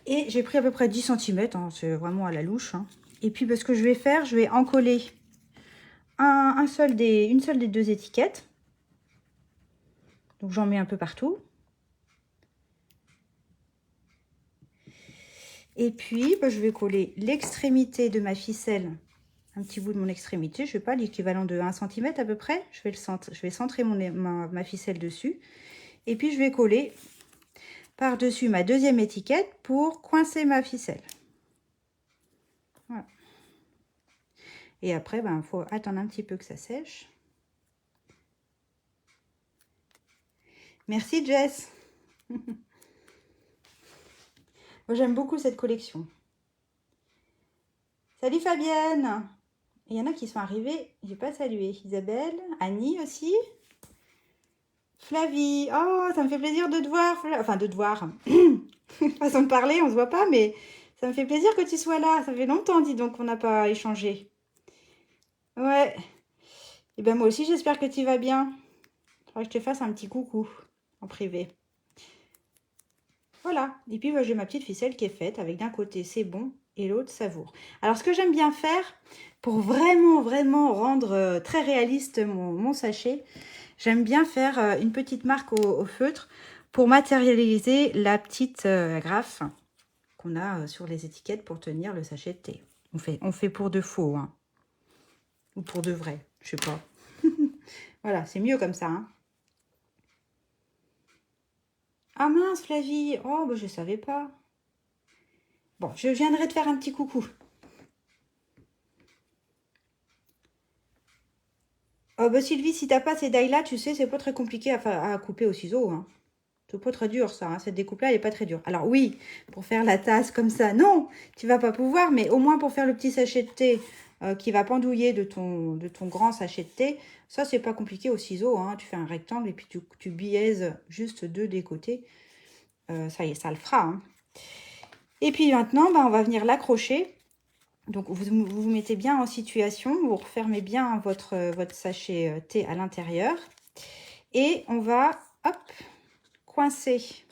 Et j'ai pris à peu près 10 cm, c'est vraiment à la louche. Et puis ce que je vais faire, je vais encoller une seule des 2 étiquettes. Donc j'en mets un peu partout. Et puis, bah, je vais coller l'extrémité de ma ficelle, un petit bout de mon extrémité, je sais pas, l'équivalent de 1 cm à peu près. Je vais centrer ma ficelle dessus. Et puis, je vais coller par-dessus ma deuxième étiquette pour coincer ma ficelle. Voilà. Et après, ben, faut attendre un petit peu que ça sèche. Merci Jess. Moi, j'aime beaucoup cette collection. Salut Fabienne. Il y en a qui sont arrivés, j'ai pas salué. Isabelle, Annie aussi. Flavie. Oh, ça me fait plaisir de te voir. Enfin, de te voir. Façon de parler, on se voit pas, mais ça me fait plaisir que tu sois là. Ça fait longtemps, dis donc, qu'on n'a pas échangé. Ouais. Et ben moi aussi, j'espère que tu vas bien. Il faudrait que je te fasse un petit coucou en privé. Voilà. Et puis, j'ai ma petite ficelle qui est faite avec d'un côté, c'est bon, et l'autre, savoure. Alors, ce que j'aime bien faire, pour vraiment rendre très réaliste mon sachet, j'aime bien faire une petite marque au feutre pour matérialiser la petite agrafe qu'on a sur les étiquettes pour tenir le sachet de thé. On fait pour de faux, hein. Ou pour de vrai, je sais pas. Voilà, c'est mieux comme ça, hein. Ah mince, Flavie. Oh, bah, je savais pas. Bon, je viendrai te faire un petit coucou. Oh, bah, Sylvie, si t'as pas ces dailles-là, tu sais, c'est pas très compliqué à couper au ciseau, hein. C'est pas très dur, ça, hein. Cette découpe-là, elle est pas très dure. Alors oui, pour faire la tasse comme ça, non, tu vas pas pouvoir, mais au moins pour faire le petit sachet de thé qui va pendouiller de ton grand sachet de thé, ça, c'est pas compliqué au ciseau, hein. Tu fais un rectangle et puis tu biaises juste deux des côtés. Ça y est, ça le fera, hein. Et puis maintenant, bah, on va venir l'accrocher. Donc, vous mettez bien en situation, vous refermez bien votre sachet thé à l'intérieur. Et on va, hop, coincer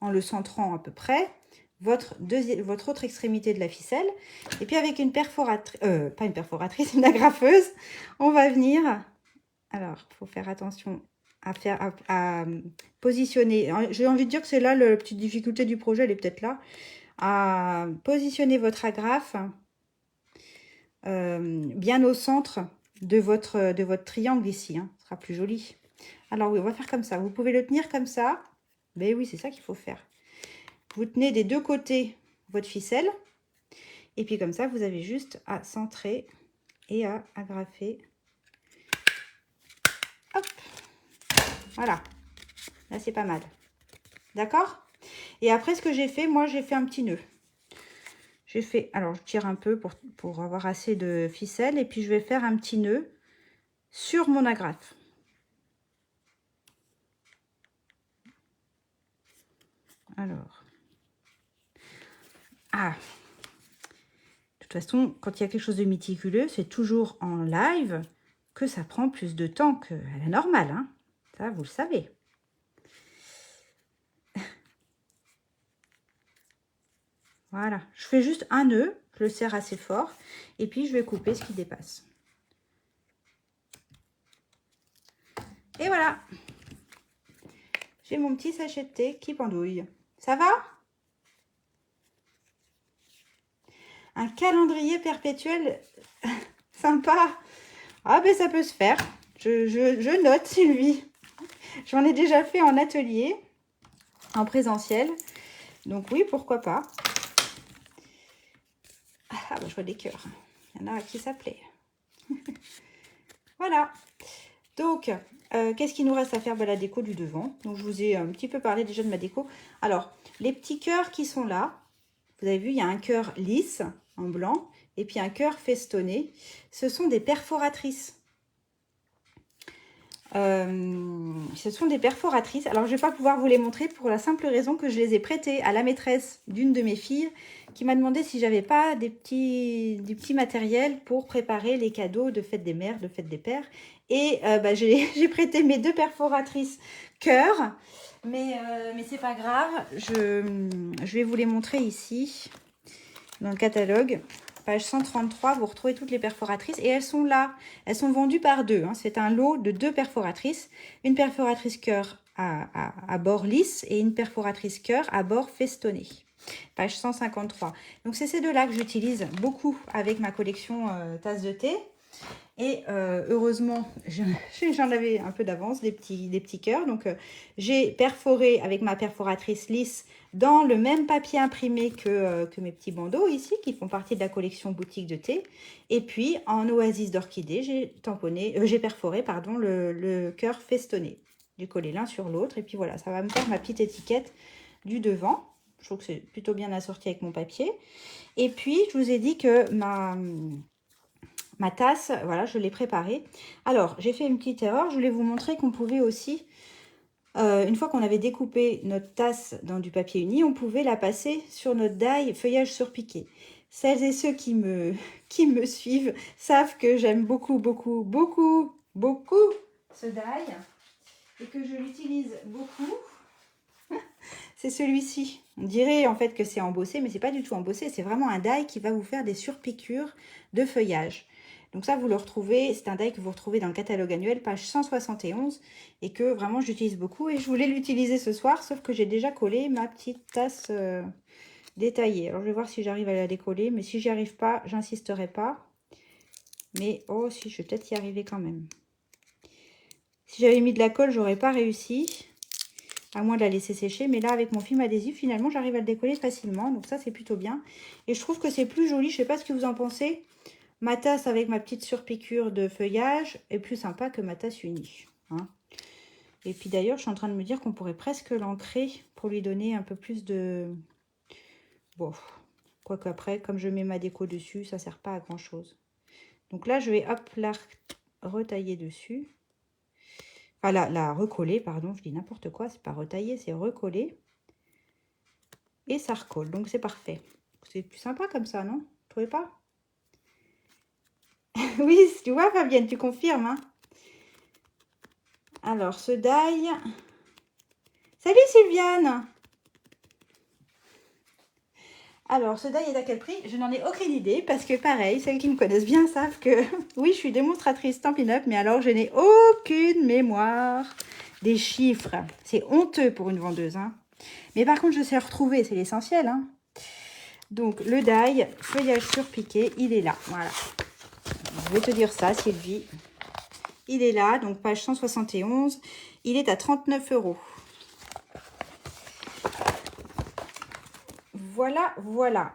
en le centrant à peu près votre autre extrémité de la ficelle. Et puis avec une perforatrice, pas une perforatrice, une agrafeuse, on va venir, alors il faut faire attention à positionner, j'ai envie de dire que c'est là la petite difficulté du projet, elle est peut-être là, à positionner votre agrafe bien au centre de votre triangle ici, hein. Ce sera plus joli. Alors oui, on va faire comme ça, vous pouvez le tenir comme ça, mais oui, c'est ça qu'il faut faire. Vous tenez des deux côtés votre ficelle. Et puis comme ça, vous avez juste à centrer et à agrafer. Hop. Voilà. Là, c'est pas mal. D'accord? Et après, ce que j'ai fait, moi, j'ai fait un petit nœud. J'ai fait... Alors, je tire un peu pour avoir assez de ficelle. Et puis, je vais faire un petit nœud sur mon agrafe. Alors... Ah, de toute façon, quand il y a quelque chose de méticuleux, c'est toujours en live que ça prend plus de temps qu'à la normale, hein. Ça, vous le savez. Voilà, je fais juste un nœud, je le serre assez fort, et puis je vais couper ce qui dépasse. Et voilà, j'ai mon petit sachet de thé qui pendouille. Ça va? Un calendrier perpétuel sympa. Ah ben ça peut se faire. Je note, Sylvie. J'en ai déjà fait en atelier, en présentiel. Donc oui, pourquoi pas. Ah ben je vois des cœurs. Il y en a à qui ça plaît. Voilà. Donc, qu'est-ce qu'il nous reste à faire? La déco du devant. Donc, je vous ai un petit peu parlé déjà de ma déco. Alors, les petits cœurs qui sont là, vous avez vu, il y a un cœur lisse en blanc et puis un cœur festonné. Ce sont des perforatrices. Ce sont des perforatrices. Alors, je ne vais pas pouvoir vous les montrer pour la simple raison que je les ai prêtées à la maîtresse d'une de mes filles qui m'a demandé si j'avais pas du petit matériel pour préparer les cadeaux de fête des mères, de fête des pères. Et j'ai prêté mes deux perforatrices cœur. Mais c'est pas grave. Je vais vous les montrer ici dans le catalogue. Page 133, vous retrouvez toutes les perforatrices et elles sont là. Elles sont vendues par deux, hein. C'est un lot de deux perforatrices. Une perforatrice cœur à bord lisse et une perforatrice cœur à bord festonné. Page 153. Donc c'est ces deux-là que j'utilise beaucoup avec ma collection tasses de thé. Et heureusement, j'en avais un peu d'avance, des petits cœurs. Donc j'ai perforé avec ma perforatrice lisse dans le même papier imprimé que mes petits bandeaux ici, qui font partie de la collection boutique de thé. Et puis en oasis d'orchidée, j'ai perforé pardon, le cœur festonné. J'ai collé l'un sur l'autre. Et puis voilà, ça va me faire ma petite étiquette du devant. Je trouve que c'est plutôt bien assorti avec mon papier. Et puis, je vous ai dit que ma tasse, voilà, je l'ai préparée. Alors, j'ai fait une petite erreur. Je voulais vous montrer qu'on pouvait aussi, une fois qu'on avait découpé notre tasse dans du papier uni, on pouvait la passer sur notre die feuillage surpiqué. Celles et ceux qui me suivent savent que j'aime beaucoup, beaucoup, beaucoup, beaucoup ce die et que je l'utilise beaucoup. C'est celui-ci. On dirait en fait que c'est embossé, mais c'est pas du tout embossé. C'est vraiment un die qui va vous faire des surpiqûres de feuillage. Donc ça, vous le retrouvez, c'est un die que vous retrouvez dans le catalogue annuel, page 171, et que vraiment j'utilise beaucoup. Et je voulais l'utiliser ce soir, sauf que j'ai déjà collé ma petite tasse détaillée. Alors je vais voir si j'arrive à la décoller, mais si j'y arrive pas, j'insisterai pas. Mais oh si, je vais peut-être y arriver quand même. Si j'avais mis de la colle, j'aurais pas réussi. À moins de la laisser sécher, mais là avec mon film adhésif finalement j'arrive à le décoller facilement, donc ça c'est plutôt bien. Et je trouve que c'est plus joli, je sais pas ce que vous en pensez. Ma tasse avec ma petite surpiqûre de feuillage est plus sympa que ma tasse unie, hein. Et puis d'ailleurs je suis en train de me dire qu'on pourrait presque l'ancrer pour lui donner un peu plus de... Bon, quoique après comme je mets ma déco dessus ça sert pas à grand chose. Donc là je vais hop la retailler dessus. Enfin, la recoller, pardon, je dis n'importe quoi, c'est pas retailler, c'est recoller. Et ça recolle, donc c'est parfait. C'est plus sympa comme ça, non? Vous trouvez pas? Oui, tu vois, Fabienne, tu confirmes, hein? Alors, ce die... Salut Sylviane! Alors, ce die est à quel prix? Je n'en ai aucune idée, parce que pareil, celles qui me connaissent bien savent que... Oui, je suis démonstratrice Stampin' Up, mais alors je n'ai aucune mémoire des chiffres. C'est honteux pour une vendeuse, hein. Mais par contre, je sais retrouver, c'est l'essentiel, hein. Donc, le die, feuillage surpiqué, il est là, voilà. Je vais te dire ça, Sylvie. Il est là, donc page 171. Il est à 39 €. Voilà, voilà.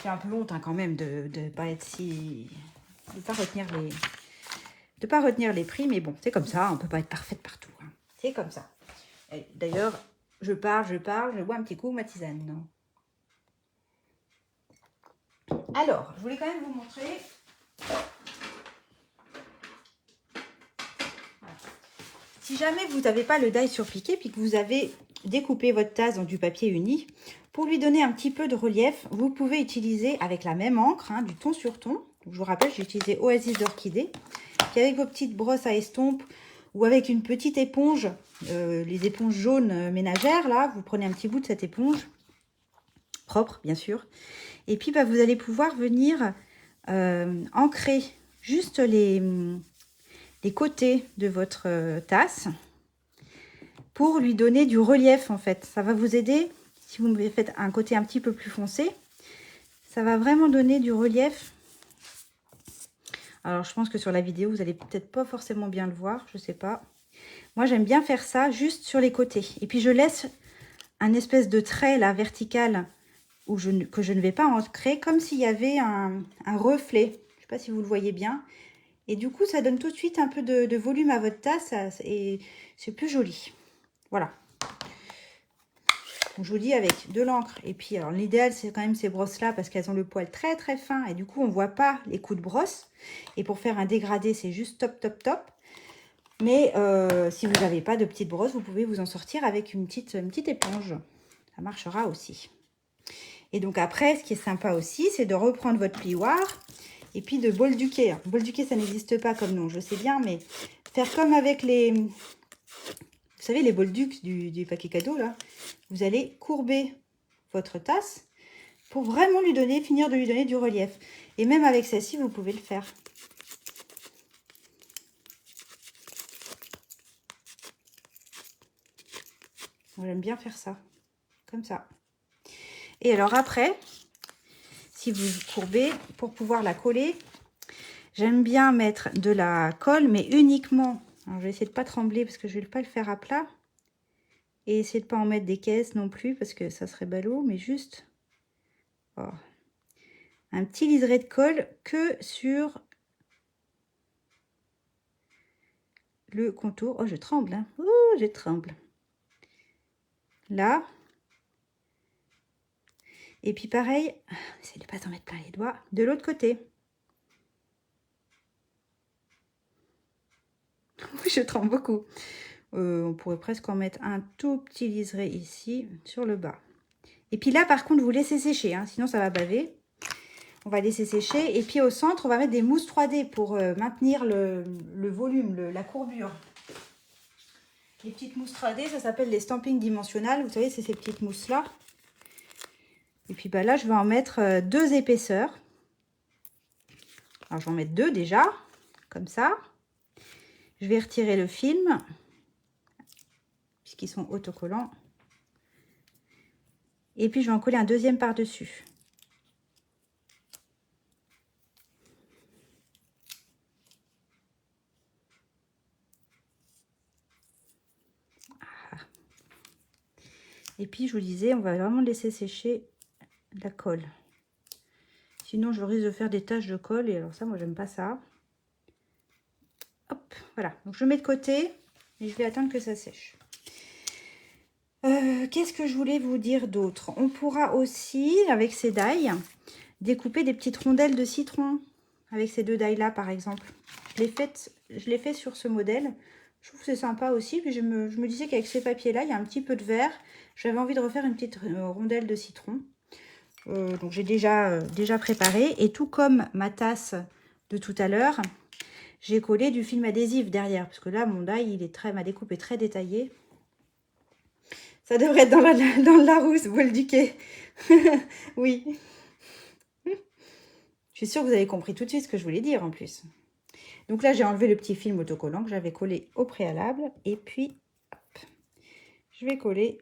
J'ai un peu honte hein, quand même de pas être si... de pas retenir les prix, mais bon, c'est comme ça, on peut pas être parfaite partout, hein. C'est comme ça. D'ailleurs, je parle, je bois un petit coup ma tisane. Alors, je voulais quand même vous montrer... Si jamais vous n'avez pas le die surpiqué, puis que vous avez découpé votre tasse dans du papier uni, pour lui donner un petit peu de relief, vous pouvez utiliser avec la même encre, hein, du ton sur ton. Je vous rappelle, j'ai utilisé Oasis d'Orchidée. Puis avec vos petites brosses à estompe ou avec une petite éponge, les éponges jaunes ménagères, là, vous prenez un petit bout de cette éponge, propre bien sûr. Et puis bah, vous allez pouvoir venir ancrer juste les côtés de votre tasse pour lui donner du relief en fait. Ça va vous aider si vous me faites un côté un petit peu plus foncé. Ça va vraiment donner du relief. Alors je pense que sur la vidéo vous allez peut-être pas forcément bien le voir, je sais pas. Moi j'aime bien faire ça juste sur les côtés. Et puis je laisse un espèce de trait là vertical où que je ne vais pas ancrer, comme s'il y avait un reflet. Je sais pas si vous le voyez bien. Et du coup, ça donne tout de suite un peu de volume à votre tasse et c'est plus joli. Voilà. Donc, je vous dis avec de l'encre. Et puis, alors l'idéal, c'est quand même ces brosses-là parce qu'elles ont le poil très très fin. Et du coup, on ne voit pas les coups de brosse. Et pour faire un dégradé, c'est juste top, top, top. Mais si vous n'avez pas de petite brosse, vous pouvez vous en sortir avec une petite éponge. Ça marchera aussi. Et donc après, ce qui est sympa aussi, c'est de reprendre votre plioir. Et puis de bolduquer. Bolduquer, ça n'existe pas comme nom, je sais bien, mais faire comme avec les... Vous savez, les bolducs du paquet cadeau, là. Vous allez courber votre tasse pour vraiment finir de lui donner du relief. Et même avec celle-ci, vous pouvez le faire. Moi, j'aime bien faire ça. Comme ça. Et alors après, si vous courbez, pour pouvoir la coller, j'aime bien mettre de la colle, mais uniquement. Alors, je vais essayer de ne pas trembler parce que je ne vais pas le faire à plat. Et essayer de ne pas en mettre des caisses non plus parce que ça serait ballot, mais juste un petit liseré de colle que sur le contour. Oh, je tremble, hein. Oh, je tremble. Là. Et puis pareil, essayez de ne pas t'en mettre plein les doigts, de l'autre côté. Je tremble beaucoup. On pourrait presque en mettre un tout petit liseré ici, sur le bas. Et puis là, par contre, vous laissez sécher, hein, sinon ça va baver. On va laisser sécher. Et puis au centre, on va mettre des mousses 3D pour maintenir le volume, la courbure. Les petites mousses 3D, ça s'appelle les stampings dimensionnels. Vous savez, c'est ces petites mousses-là. Et puis bah, là, je vais en mettre 2 épaisseurs. Alors, je vais en mettre 2 déjà, comme ça. Je vais retirer le film, puisqu'ils sont autocollants. Et puis, je vais en coller un deuxième par-dessus. Et puis, je vous disais, on va vraiment laisser sécher la colle. Sinon, je risque de faire des taches de colle. Et alors ça, moi, j'aime pas ça. Hop, voilà. Donc, je mets de côté et je vais attendre que ça sèche. Qu'est-ce que je voulais vous dire d'autre? On pourra aussi, avec ces die, découper des petites rondelles de citron. Avec ces 2 die-là, par exemple. Je l'ai fait sur ce modèle. Je trouve que c'est sympa aussi. Puis je me disais qu'avec ces papiers-là, il y a un petit peu de vert. J'avais envie de refaire une petite rondelle de citron. Donc j'ai déjà préparé. Et tout comme ma tasse de tout à l'heure, j'ai collé du film adhésif derrière. Parce que là, mon die, ma découpe est très détaillée. Ça devrait être dans le Larousse, Bois-le-Duquet. Oui. Je suis sûre que vous avez compris tout de suite ce que je voulais dire en plus. Donc là, j'ai enlevé le petit film autocollant que j'avais collé au préalable. Et puis, hop, je vais coller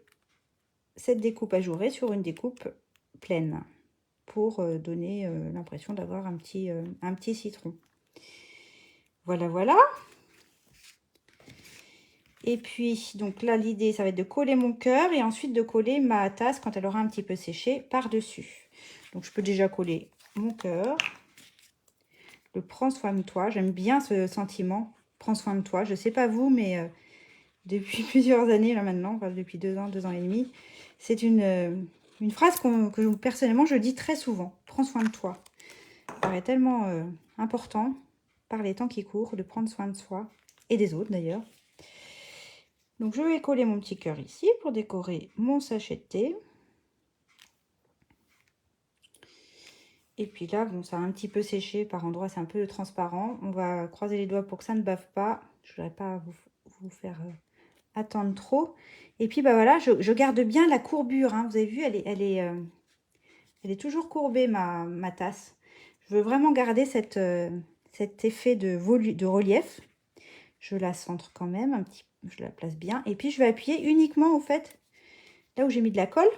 cette découpe ajourée sur une découpe pleine pour donner l'impression d'avoir un petit citron. Voilà, voilà. Et puis, donc là, l'idée, ça va être de coller mon cœur et ensuite de coller ma tasse quand elle aura un petit peu séché par-dessus. Donc, je peux déjà coller mon cœur. Le prends soin de toi. J'aime bien ce sentiment. Prends soin de toi. Je sais pas vous, mais depuis plusieurs années, là maintenant, enfin, depuis 2 ans, 2 ans et demi, c'est une phrase que personnellement, je dis très souvent. Prends soin de toi. Ça paraît tellement important par les temps qui courent de prendre soin de soi et des autres d'ailleurs. Donc, je vais coller mon petit cœur ici pour décorer mon sachet de thé. Et puis là, bon, ça a un petit peu séché par endroits, c'est un peu transparent. On va croiser les doigts pour que ça ne bave pas. Je ne voudrais pas vous faire attendre trop. Et puis, bah voilà, je garde bien la courbure. Hein. Vous avez vu, elle est toujours courbée, ma tasse. Je veux vraiment garder cet effet de relief. Je la centre quand même, un petit peu. Je la place bien. Et puis, je vais appuyer uniquement, au fait, là où j'ai mis de la colle.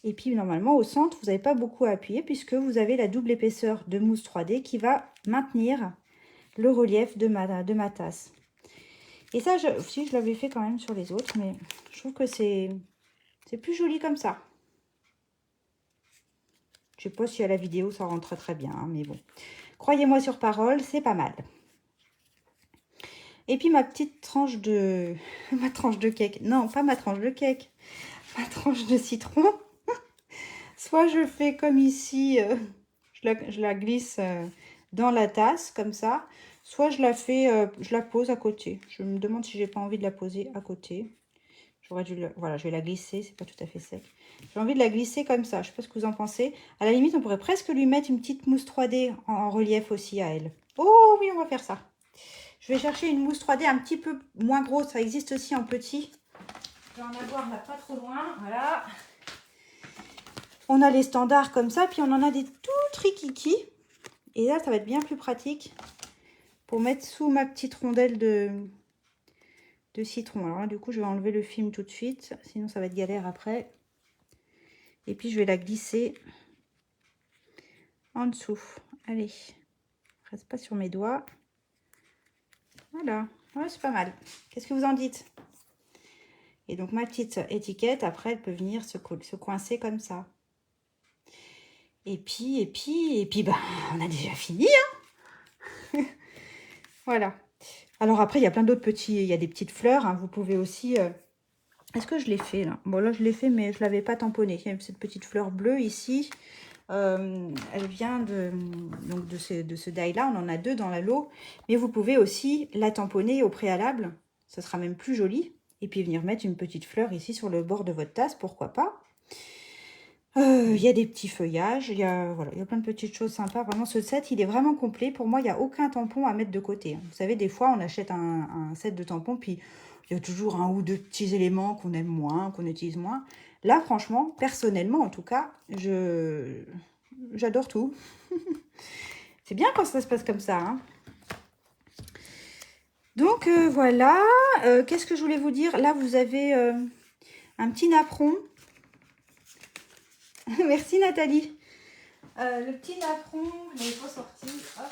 Et puis, normalement, au centre, vous n'avez pas beaucoup à appuyer puisque vous avez la double épaisseur de mousse 3D qui va maintenir le relief de ma tasse. Et ça, si je l'avais fait quand même sur les autres, mais je trouve que c'est plus joli comme ça. Je sais pas si à la vidéo, ça rentre très bien, hein, mais bon. Croyez-moi sur parole, c'est pas mal. Et puis ma petite tranche de... ma tranche de cake. Non, pas ma tranche de cake. Ma tranche de citron. Soit je fais comme ici, je la glisse dans la tasse, comme ça. Soit je la pose à côté. Je me demande si j'ai pas envie de la poser à côté. J'aurais dû voilà, je vais la glisser, c'est pas tout à fait sec. J'ai envie de la glisser comme ça, je sais pas ce que vous en pensez. À la limite, on pourrait presque lui mettre une petite mousse 3D en relief aussi à elle. Oh oui, on va faire ça. Je vais chercher une mousse 3D un petit peu moins grosse. Ça existe aussi en petit. Je vais en avoir là pas trop loin. Voilà. On a les standards comme ça. Puis on en a des tout trikiki. Et là, ça va être bien plus pratique pour mettre sous ma petite rondelle de de citron. Alors là, du coup, je vais enlever le film tout de suite, sinon ça va être galère après. Et puis, je vais la glisser en dessous. Allez, reste pas sur mes doigts. Voilà, ouais, c'est pas mal. Qu'est-ce que vous en dites? Et donc, ma petite étiquette, après, elle peut venir se coincer comme ça. Et puis, bah, on a déjà fini, hein. Voilà. Alors après, il y a plein d'autres petits, il y a des petites fleurs, hein. Vous pouvez aussi... Est-ce que je l'ai fait, là? Bon, là, je l'ai fait, mais je ne l'avais pas tamponné. Il y a cette petite fleur bleue ici. Elle vient donc de ce die-là. On en a deux dans la lot. Mais vous pouvez aussi la tamponner au préalable. Ce sera même plus joli. Et puis venir mettre une petite fleur ici sur le bord de votre tasse. Pourquoi pas? Il y a des petits feuillages. Voilà, il y a plein de petites choses sympas. Vraiment, ce set, il est vraiment complet. Pour moi, il n'y a aucun tampon à mettre de côté. Vous savez, des fois, on achète un set de tampons. Puis, il y a toujours un ou deux petits éléments qu'on aime moins, qu'on utilise moins. Là, franchement, personnellement, en tout cas, j'adore tout. C'est bien quand ça se passe comme ça, hein. Donc, voilà. Qu'est-ce que je voulais vous dire? Là, vous avez un petit napperon. Merci, Nathalie. Le petit napperon, je l'ai pas sorti. Hop.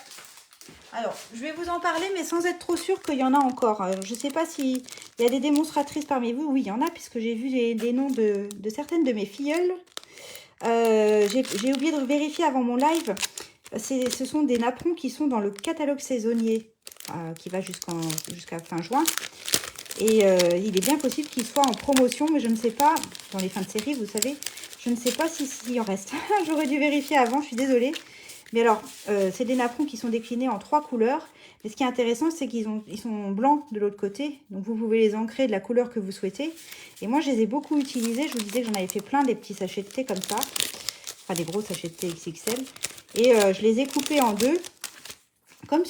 Alors, je vais vous en parler, mais sans être trop sûre qu'il y en a encore. Je ne sais pas s'il y a des démonstratrices parmi vous. Oui, il y en a, puisque j'ai vu les noms de certaines de mes filleules. J'ai oublié de vérifier avant mon live. Ce sont des napperons qui sont dans le catalogue saisonnier, qui va jusqu'à fin juin. Et il est bien possible qu'ils soient en promotion, mais je ne sais pas, dans les fins de série, vous savez, je ne sais pas s'il en reste. J'aurais dû vérifier avant, je suis désolée. Mais alors, c'est des napperons qui sont déclinés en 3 couleurs. Mais ce qui est intéressant, c'est qu'ils sont blancs de l'autre côté. Donc, vous pouvez les ancrer de la couleur que vous souhaitez. Et moi, je les ai beaucoup utilisés. Je vous disais que j'en avais fait plein, des petits sachets de thé comme ça. Enfin, des gros sachets de thé XXL. Et je les ai coupés en deux. Comme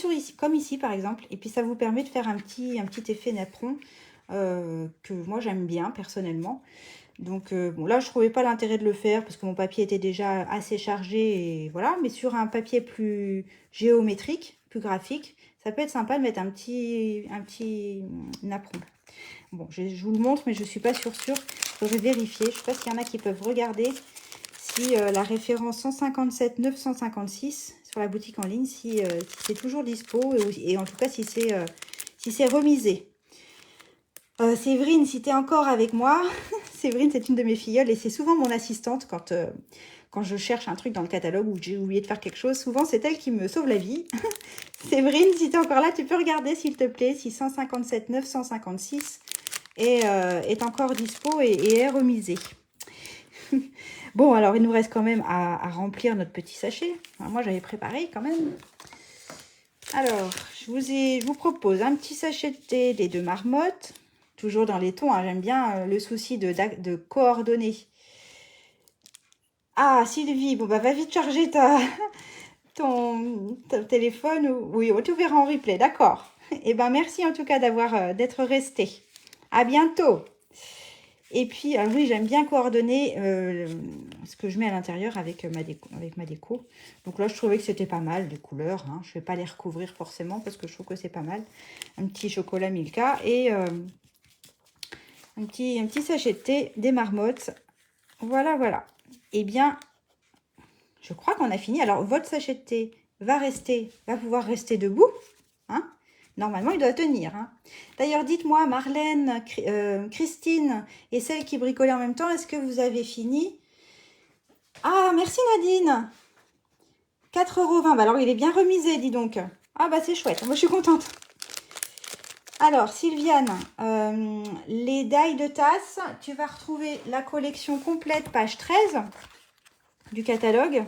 ici, par exemple. Et puis, ça vous permet de faire un petit effet napperon que moi, j'aime bien, personnellement. Donc, bon, là, je ne trouvais pas l'intérêt de le faire parce que mon papier était déjà assez chargé. Et voilà. Mais sur un papier plus géométrique, plus graphique, ça peut être sympa de mettre un petit napperon. Bon, je vous le montre, mais je ne suis pas sûre. Je vais vérifier. Je ne sais pas s'il y en a qui peuvent regarder si la référence 157 956 sur la boutique en ligne, si c'est toujours dispo et en tout cas si c'est remisé. Séverine, si tu es encore avec moi, Séverine, c'est une de mes filleules et c'est souvent mon assistante quand je cherche un truc dans le catalogue ou que j'ai oublié de faire quelque chose. Souvent, c'est elle qui me sauve la vie. Séverine, si tu es encore là, tu peux regarder, s'il te plaît, si 157 956 est encore dispo et est remisé. Bon, alors, il nous reste quand même à remplir notre petit sachet. Alors, moi, j'avais préparé quand même. Alors, je vous propose un petit sachet de thé des deux marmottes. Toujours dans les tons, hein, j'aime bien le souci de coordonner. Ah, Sylvie, bon, bah, va vite charger ton téléphone. Oui, tu verras en replay, d'accord. Eh ben, merci en tout cas d'être resté. À bientôt. Et puis, oui, j'aime bien coordonner ce que je mets à l'intérieur avec ma déco. Donc là, je trouvais que c'était pas mal, les couleurs. Hein. Je ne vais pas les recouvrir forcément parce que je trouve que c'est pas mal. Un petit chocolat Milka et un petit sachet de thé des marmottes. Voilà, voilà. Eh bien, je crois qu'on a fini. Alors, votre sachet de thé va pouvoir rester debout. Hein. Normalement, il doit tenir. Hein. D'ailleurs, dites-moi, Marlène, Christine et celle qui bricolait en même temps, est-ce que vous avez fini? Ah, merci Nadine. 4,20 €. Bah alors, il est bien remisé, dis donc. Ah, bah c'est chouette. Moi, je suis contente. Alors, Sylviane, les die de tasse, tu vas retrouver la collection complète, page 13 du catalogue.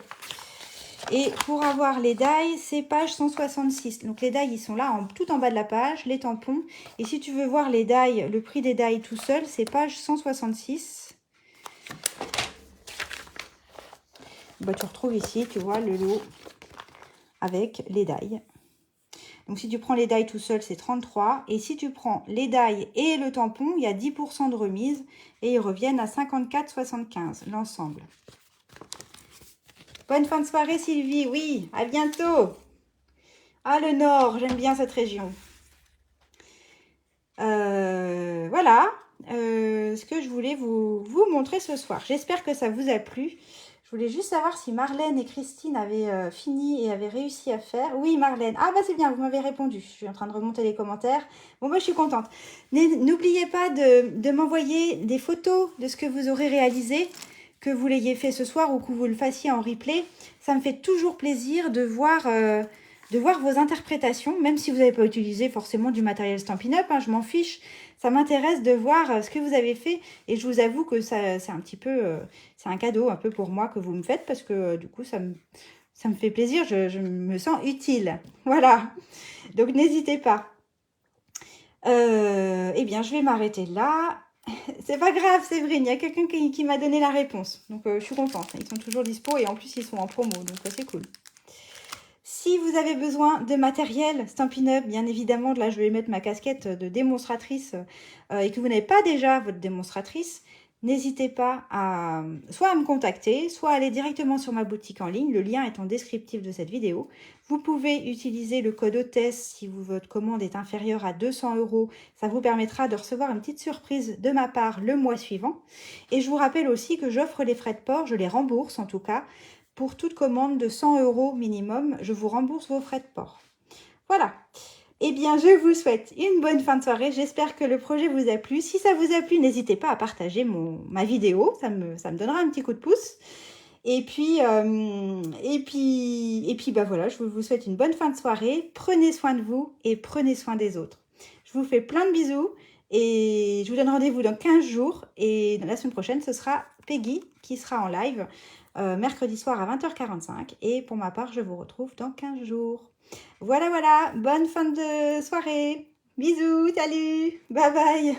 Et pour avoir les die, c'est page 166. Donc les die, ils sont là, tout en bas de la page, les tampons. Et si tu veux voir les die, le prix des die tout seul, c'est page 166. Bah, tu retrouves ici, tu vois, le lot avec les die. Donc si tu prends les die tout seul, c'est 33. Et si tu prends les die et le tampon, il y a 10% de remise. Et ils reviennent à 54,75 l'ensemble. Bonne fin de soirée Sylvie, oui, à bientôt. Ah le Nord, j'aime bien cette région. Voilà ce que je voulais vous montrer ce soir. J'espère que ça vous a plu. Je voulais juste savoir si Marlène et Christine avaient fini et avaient réussi à faire. Oui, Marlène. Ah bah c'est bien, vous m'avez répondu. Je suis en train de remonter les commentaires. Bon, bah je suis contente. N'oubliez pas de m'envoyer des photos de ce que vous aurez réalisé, que vous l'ayez fait ce soir ou que vous le fassiez en replay. Ça me fait toujours plaisir de voir vos interprétations, même si vous n'avez pas utilisé forcément du matériel Stampin' Up, hein, je m'en fiche. Ça m'intéresse de voir ce que vous avez fait et je vous avoue que c'est un petit peu, c'est un cadeau un peu pour moi que vous me faites parce que du coup ça me fait plaisir, je me sens utile. Voilà, donc n'hésitez pas. Eh bien, je vais m'arrêter là. C'est pas grave, Séverine, il y a quelqu'un qui m'a donné la réponse. Donc, je suis contente. Ils sont toujours dispo et en plus, ils sont en promo. Donc, c'est cool. Si vous avez besoin de matériel Stampin' Up, bien évidemment, là, je vais mettre ma casquette de démonstratrice et que vous n'avez pas déjà votre démonstratrice, n'hésitez pas à soit à me contacter, soit à aller directement sur ma boutique en ligne. Le lien est en descriptif de cette vidéo. Vous pouvez utiliser le code hôtesse si votre commande est inférieure à 200 €. Ça vous permettra de recevoir une petite surprise de ma part le mois suivant. Et je vous rappelle aussi que j'offre les frais de port, je les rembourse en tout cas. Pour toute commande de 100 € minimum, je vous rembourse vos frais de port. Voilà. Eh bien, je vous souhaite une bonne fin de soirée. J'espère que le projet vous a plu. Si ça vous a plu, n'hésitez pas à partager ma vidéo. Ça me donnera un petit coup de pouce. Et puis bah voilà, je vous souhaite une bonne fin de soirée. Prenez soin de vous et prenez soin des autres. Je vous fais plein de bisous et je vous donne rendez-vous dans 15 jours. Et la semaine prochaine, ce sera Peggy qui sera en live mercredi soir à 20h45. Et pour ma part, je vous retrouve dans 15 jours. Voilà, bonne fin de soirée. Bisous, salut, bye bye.